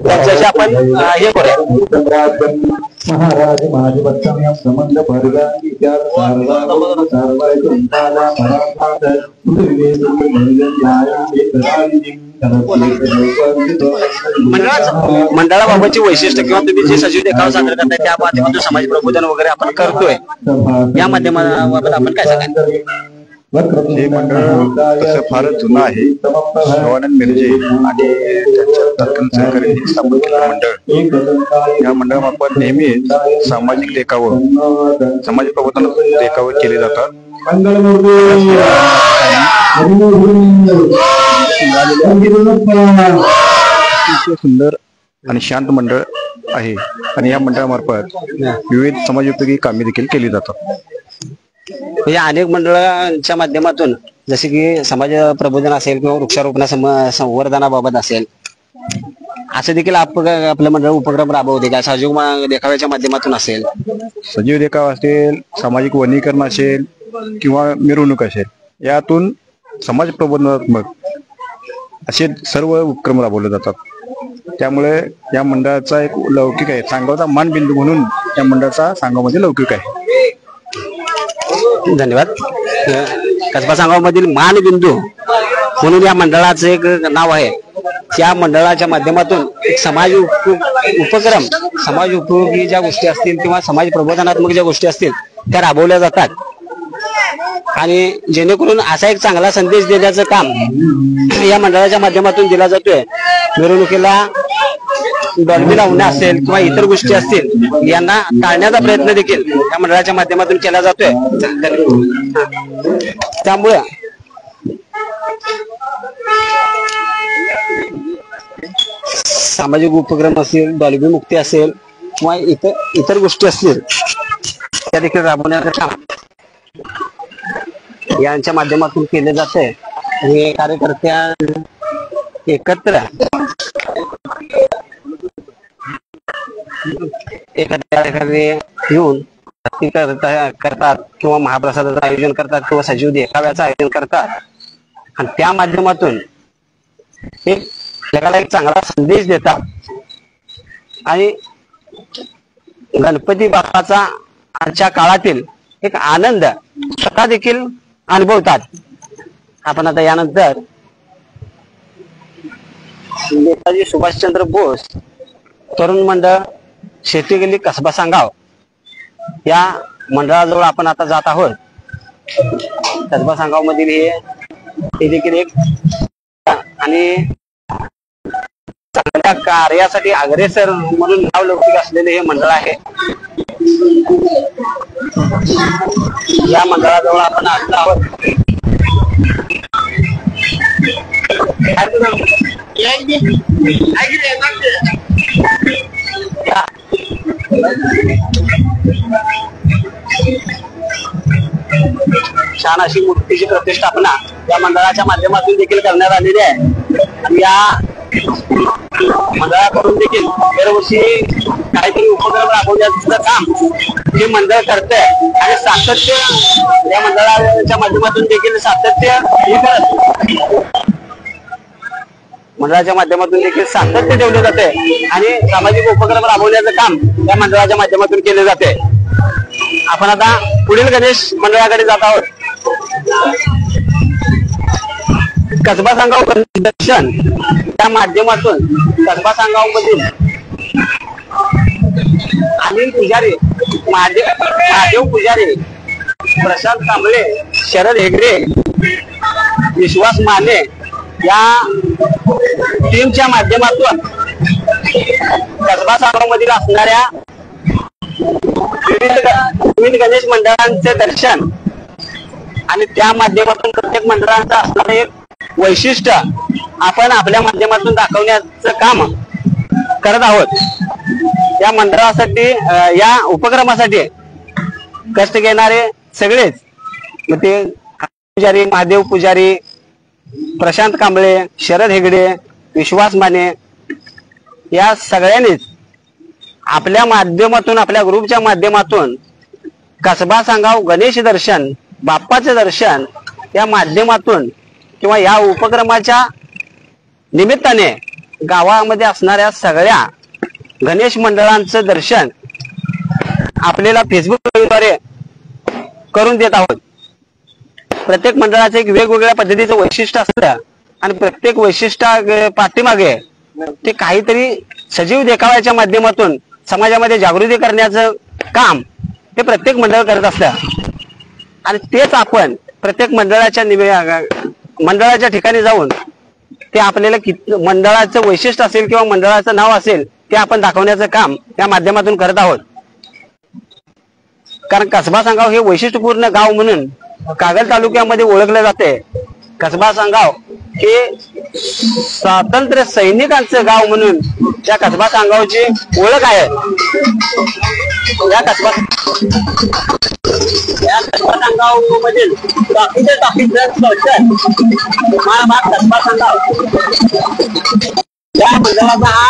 त्याच्याशी आपण हे करूया. महाराज माझे बच्चा संबंध भरगानी मंडळाबाबतची वैशिष्ट्य किंवा तुम्ही जे सजीव देखावा सादर करताय त्या माध्यमातून समाज प्रबोधन वगैरे आपण करतोय. या माध्यमाबाबत आपण काय सांगाल? हे मंडळ तसं फारच जुनं आहे. शिवानंद मिरजे आणि त्यांच्या तात्कालीन सहकार्याने स्थापन केलेलं मंडळ. या मंडळामार्फत नेहमी सामाजिक देखावं समाज प्रबोधन देखावे केले जातात. सुंदर आणि शांत मंडळ आहे आणि या मंडळामार्फत विविध समाजोपयोगी कामे देखील केली जातात. म्हणजे अनेक मंडळांच्या माध्यमातून जसे की समाज प्रबोधन असेल किंवा वृक्षारोपणा संवर्धनाबाबत असेल असं देखील आपलं मंडळ उपक्रम राबवते का? सजीव देखाव्याच्या माध्यमातून असेल, सजीव देखावा असेल, सामाजिक वनीकरण असेल किंवा मिरवणूक असेल, यातून समाज प्रबोधनात्मक असे सर्व उपक्रम राबवले जातात. त्यामुळे या मंडळाचा एक लौकिक आहे. सांगावचा मानबिंदू म्हणून या मंडळाचा सांगावमध्ये लौकिक आहे. धन्यवाद. कसबा सांगाव मधील मानबिंदू म्हणून या मंडळाचं एक नाव आहे. त्या मंडळाच्या माध्यमातून एक समाज उपक्रम, समाज उपयोगी ज्या गोष्टी असतील किंवा समाज प्रबोधनात्मक ज्या गोष्टी असतील त्या राबवल्या जातात आणि जेणेकरून असा एक चांगला संदेश देण्याचं काम या मंडळाच्या माध्यमातून दिला जातोय. मिरवणुकीला डॉल्बी लावणे असेल किंवा इतर गोष्टी असतील यांना टाळण्याचा प्रयत्न देखील या मंडळाच्या माध्यमातून केला जातोय. त्यामुळे सामाजिक उपक्रम असेल, डॉल्बी मुक्ती असेल किंवा इतर गोष्टी असतील त्या देखील राबवण्याचं काम यांच्या माध्यमातून केले जाते. हे कार्यकर्त्या एकत्र येऊन करतात किंवा महाप्रसादाचं आयोजन करतात किंवा सजीव देखाव्याचं आयोजन करतात आणि त्या माध्यमातून एक जगाला एक चांगला संदेश देतात आणि गणपती बाप्पाचा आजच्या काळातील एक आनंद स्वतः देखील अनुभवतात. आपण आता यानंतर नेताजी सुभाषचंद्र बोस तरुण मंडळ शेती गल्ली कसबा सांगाव या मंडळाजवळ आपण आता जात आहोत. कसबा सांगाव मधील हे देखील एक आणि चांगल्या कार्यासाठी अग्रेसर म्हणून नावलौकिक असलेले हे मंडळ आहे. या मंडळाजवळ आपण आलो आहोत. छान अशी मूर्तीची प्रतिष्ठापना या मंडळाच्या माध्यमातून देखील करण्यात आलेली आहे आणि या मंडळाकडून देखील दरवर्षी काहीतरी उपक्रम राबवण्याचं काम हे मंडळ करतंय आणि सातत्य या मंडळाच्या माध्यमातून देखील मंडळाच्या माध्यमातून देखील सातत्य ठेवले जाते आणि सामाजिक उपक्रम राबवण्याचं काम या मंडळाच्या माध्यमातून केले जाते. आपण आता पुढील गणेश मंडळाकडे जात आहोत. कसबा सांगाव गणेश दर्शन त्या माध्यमातून कसबा सांगाव मधील अनिल पुजारी, महादेव पुजारी, प्रशांत कांबळे, शरद हेगडे, विश्वास माने या टीमच्या माध्यमातून कसबा सांगाव मधील असणाऱ्या विविध गणेश मंडळांचे दर्शन आणि त्या माध्यमातून प्रत्येक मंडळांचं असणारं एक वैशिष्ट्य आपण आपल्या माध्यमातून दाखवण्याचं काम करत आहोत. या मंडळासाठी, या उपक्रमासाठी कष्ट घेणारे सगळेच, मग ते पुजारी, महादेव पुजारी, प्रशांत कांबळे, शरद हेगडे, विश्वास माने या सगळ्यांनीच आपल्या माध्यमातून, आपल्या ग्रुपच्या माध्यमातून कसबा सांगाव गणेश दर्शन, बाप्पाचे दर्शन या माध्यमातून किंवा या उपक्रमाच्या निमित्ताने गावामध्ये असणाऱ्या सगळ्या गणेश मंडळांचं दर्शन आपल्याला फेसबुकद्वारे करून देत आहोत. प्रत्येक मंडळाचं एक वेगवेगळ्या पद्धतीचं वैशिष्ट्य असतं आणि प्रत्येक वैशिष्ट्य पाठीमागे ते काहीतरी सजीव देखाव्याच्या माध्यमातून समाजामध्ये जागृती करण्याचं काम हे प्रत्येक मंडळ करत असतं आणि तेच आपण प्रत्येक मंडळाच्या ठिकाणी जाऊन ते आपल्याला मंडळाचं वैशिष्ट्य असेल किंवा मंडळाचं नाव असेल ते आपण दाखवण्याचं काम या माध्यमातून करत आहोत. कारण कसबा सांगाव हे वैशिष्ट्यपूर्ण गाव म्हणून कागल तालुक्यामध्ये ओळखले जाते. कसबा सांगाव हे स्वातंत्र्य सैनिकांचं गाव म्हणून त्या कसबा सांगावची ओळख आहे. या कसबा सांगाव मधील महाभाग कसबा सांगाव या मंडळाचा हा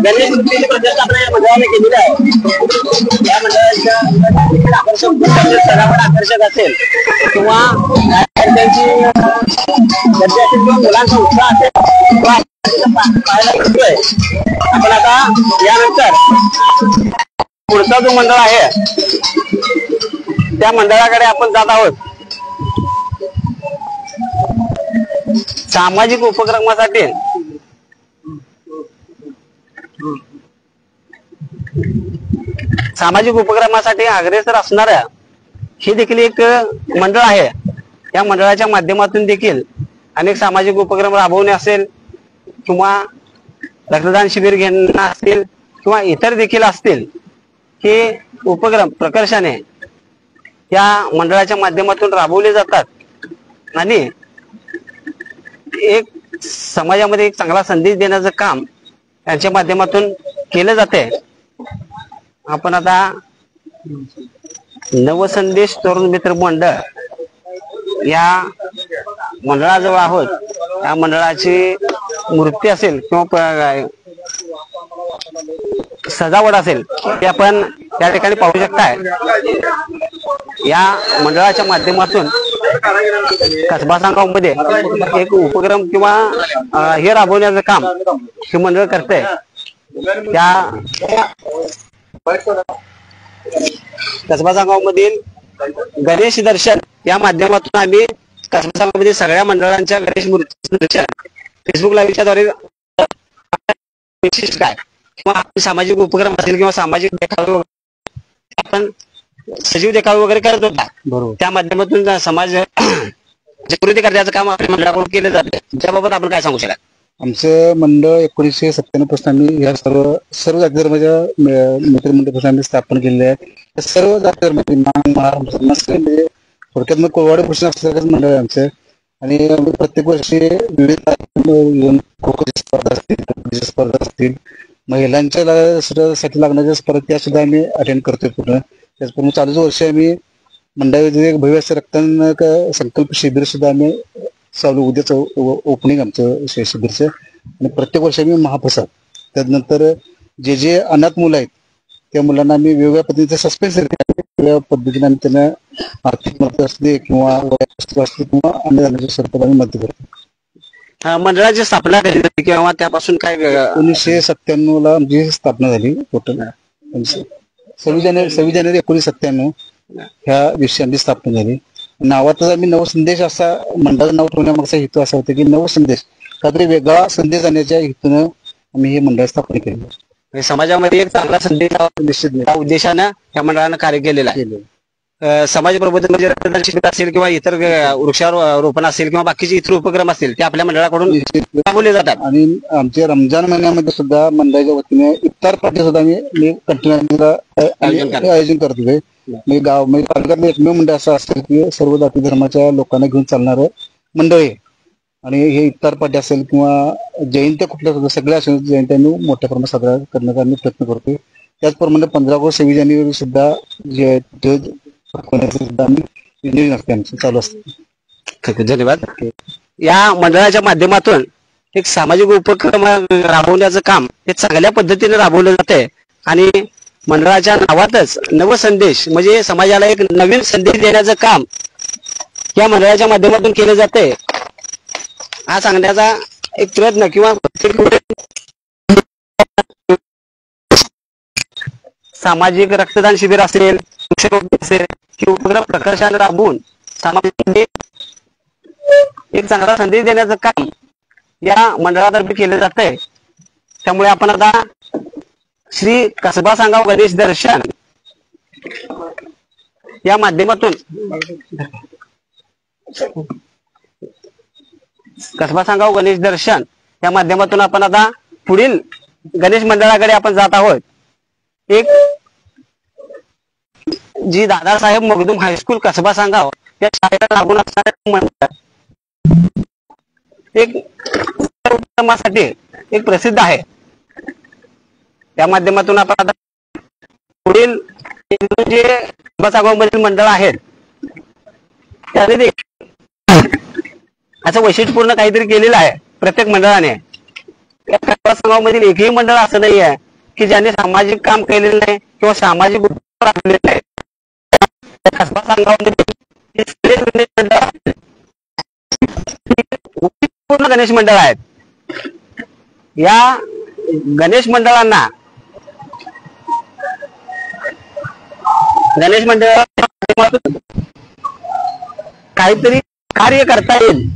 गणेश मूर्तीची प्रतिष्ठापना या मंडळाने केलेली आहे. या मंडळाच्या आकर्षक असेल किंवा त्यांची गर्दी असेल किंवा मुलांचा उत्साह असेल पाहायला मिळतोय. आपण आता यानंतर पुढचा जो मंडळ आहे त्या मंडळाकडे आपण जात आहोत. सामाजिक उपक्रमासाठी अग्रेसर असणाऱ्या ही देखील एक मंडळ आहे. या मंडळाच्या माध्यमातून देखील अनेक सामाजिक उपक्रम राबवणे असेल किंवा रक्तदान शिबिर घेणं असतील किंवा इतर देखील असतील, हे उपक्रम प्रकर्षाने या मंडळाच्या माध्यमातून राबवले जातात आणि एक समाजामध्ये एक चांगला संदेश देण्याचं काम यांच्या माध्यमातून केलं जाते. आपण आता नवसंदेश तरुण मित्र मंडळ या मंडळाजवळ आहोत. या मंडळाची मूर्ती असेल किंवा सजावट असेल ते आपण त्या ठिकाणी पाहू शकताय. या मंडळाच्या माध्यमातून कसबा सांगाव मध्ये एक उपक्रम किंवा हे राबवण्याचं काम हे मंडळ करते. त्या कसबा सांगाव मधील गणेश दर्शन या माध्यमातून आम्ही कसबा सांगाव मध्ये सगळ्या मंडळांच्या गणेश मूर्तीचं दर्शन फेसबुक लाईव्हच्या द्वारे विशिष्ट काय किंवा सामाजिक उपक्रम असेल किंवा सामाजिक देखावे आपण सजीव देखावे वगैरे करत होता. बरोबर. त्या माध्यमातून समाज जागृती करण्याचं काम आपल्या मंडळाकडून केलं जातं. त्याबाबत आपण काय सांगू शकाल? आमचं मंडळ 1997 पासून आम्ही या सर्व जाती धर्माच्या मित्रमंडळापासून आम्ही स्थापन केलेले आहे. सर्व जाती धर्माचे म्हणजे थोडक्यात मग कोळवाडी कृष्ण असल्याचं मंडळ आहे आमचं. आणि प्रत्येक वर्षी विविध स्पर्धा असतील, स्पर्धा असतील, महिलांच्या साठी लागण्याच्या स्पर्धा त्या सुद्धा आम्ही अटेंड करतोय पूर्ण. त्याचप्रमाणे चालूच वर्षी आम्ही मंडळाचे भव्य असं रक्तदान संकल्प शिबिर सुद्धा आम्ही चालू, उद्याचं ओपनिंग आमचं शिबिरचं. आणि प्रत्येक वर्षी आम्ही महाप्रसाद, त्यानंतर जे अनाथ मुलं आहेत त्या मुलांना आम्ही वेगवेगळ्या पद्धतीचे सस्पेन्स वेगवेगळ्या पद्धतीने आम्ही त्यांना आर्थिक मदत असते किंवा असते किंवा अन्नदानाच्या स्वरूपात आम्ही मदत करतो. मंडळाची स्थापना कधी झाली किंवा त्यापासून काय 1997 ला आमची स्थापना झाली. टोटल 26 जानेवारी 1997 ह्या दिवशी आमची स्थापना झाली. नावातच आम्ही नवसंदेश असा मंडळाचं नाव ठेवण्यामागचा हेतू असा होता की नवसंदेश काहीतरी वेगळा संदेश आणण्याच्या हेतूनं आम्ही हे मंडळ स्थापन केले. समाजामध्ये एक चांगला संदेश निश्चित उद्देशानं या मंडळानं कार्य केलेलं आहे. समाज प्रबोधन म्हणजे रक्तदान शिबिर असेल किंवा इतर वृक्षारोपण असेल किंवा बाकीचे इतर उपक्रम असतील ते आपल्या मंडळाकडून राबवले जातात. आणि आमच्या रमजान महिन्यामध्ये सुद्धा मंडळाच्या वतीने इफ्तार पार्टी सुद्धा आम्ही कंटिन्यू आयोजन करतो. म्हणजे गाव म्हणजे तालुक्यातलं एकमेव मंडळ असं असेल की सर्व जाती धर्माच्या लोकांना घेऊन चालणारं मंडळ आहे. आणि हे इफ्तार पार्टी असेल किंवा जयंत्या कुठल्या सुद्धा सगळ्या जयंत्या आम्ही मोठ्या प्रमाणात साजरा करण्याचा आम्ही प्रयत्न करतोय. त्याचप्रमाणे 15 ऑगस्ट 26 जानेवारी सुद्धा जे सुद्धा आम्ही नियोजन असते आमचं चालू असतं. धन्यवाद. या मंडळाच्या माध्यमातून एक सामाजिक उपक्रम राबवण्याचं काम हे चांगल्या पद्धतीने राबवलं जाते आणि मंडळाच्या नावातच नवसंदेश म्हणजे समाजाला एक नवीन संदेश देण्याचं काम या मंडळाच्या माध्यमातून केलं जाते. हा सांगण्याचा एक प्रयत्न किंवा सामाजिक रक्तदान शिबिर असेल, वृक्षारोपण असेल किंवा उपक्रम प्रकर्षाने राबवून समाजामध्ये एक चांगला संदेश देण्याचं काम या मंडळातर्फे केलं जात आहे. त्यामुळे आपण आता श्री कसबा सांगाव गणेश दर्शन या माध्यमातून कसबा सांगाव गणेश दर्शन या माध्यमातून आपण आता पुढील गणेश मंडळाकडे आपण जात आहोत. एक जी दादासाहेब मगदूम हायस्कूल कसबा सांगाव या शाळेला लागून असणारे मंडळ एक उपक्रमासाठी एक प्रसिद्ध आहे. त्या माध्यमातून आपण आता पुढील जे कसबा सांगाव मधील मंडळ आहेत त्याने असं वैशिष्ट्यपूर्ण काहीतरी केलेलं आहे प्रत्येक मंडळाने. कसबा सांगाव मधील एकही मंडळ असं नाही आहे की ज्याने सामाजिक काम केलेलं नाही किंवा सामाजिक उपक्रम राबवलेले नाही. कसबा सांगाव पूर्ण गणेश मंडळ आहेत. या गणेश मंडळांना गणेश मंडळाच्या काहीतरी कार्य करता येईल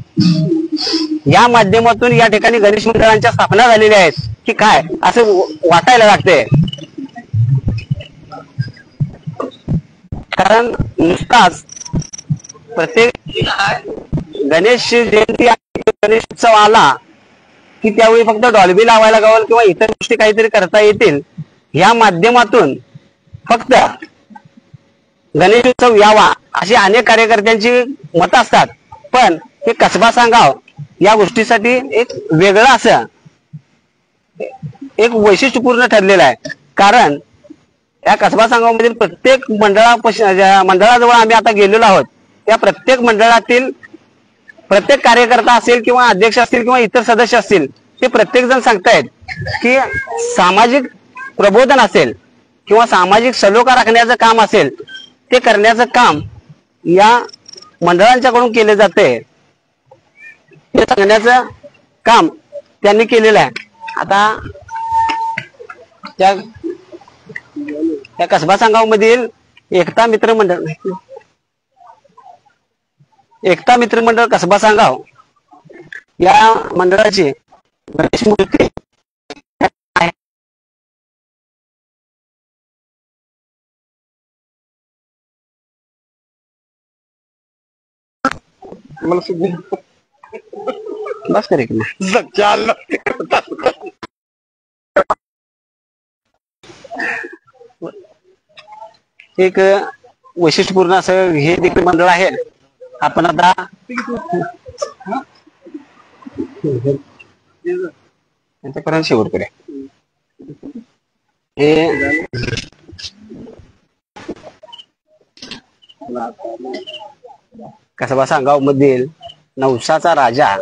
या माध्यमातून या ठिकाणी गणेश मंडळांच्या स्थापना झालेल्या आहेत की काय असं वाटायला लागतंय. कारण नुसताच प्रत्येक गणेश जयंती गणेश उत्सव आला की त्यावेळी फक्त डॉल्बी लावायला गावल किंवा इतर गोष्टी काहीतरी करता येतील या माध्यमातून फक्त गणेश उत्सव यावा अशी अनेक कार्यकर्त्यांची मतं असतात. पण हे कसबा सांगाव या गोष्टीसाठी एक वेगळं असं एक वैशिष्ट्यपूर्ण ठरलेलं आहे. कारण या कसबा सांगावमधील प्रत्येक मंडळाजवळ आम्ही आता गेलेलो आहोत. या प्रत्येक मंडळातील प्रत्येक कार्यकर्ता असेल किंवा अध्यक्ष असतील किंवा इतर सदस्य असतील ते प्रत्येक जण सांगतायत की सामाजिक प्रबोधन असेल किंवा सामाजिक सलोखा राखण्याचं काम असेल ते करण्याचं काम या मंडळांच्याकडून केले जाते हे सांगण्याचं काम त्यांनी केलेलं आहे. आता त्या कसबा सांगाव मधील एकता मित्रमंडळ कसबा सांगाव या मंडळाची गणेश मूर्ती बस करे एक वैशिष्ट्यपूर्ण असं हे देखील मंडळ आहे. आपण आता यांच्यापर्यंत शेवट करूया. हे कसबा सांगाव मधील नवसाचा राजा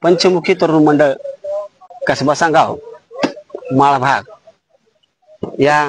पंचमुखी तरुण मंडळ कसबा सांगाव माळभाग या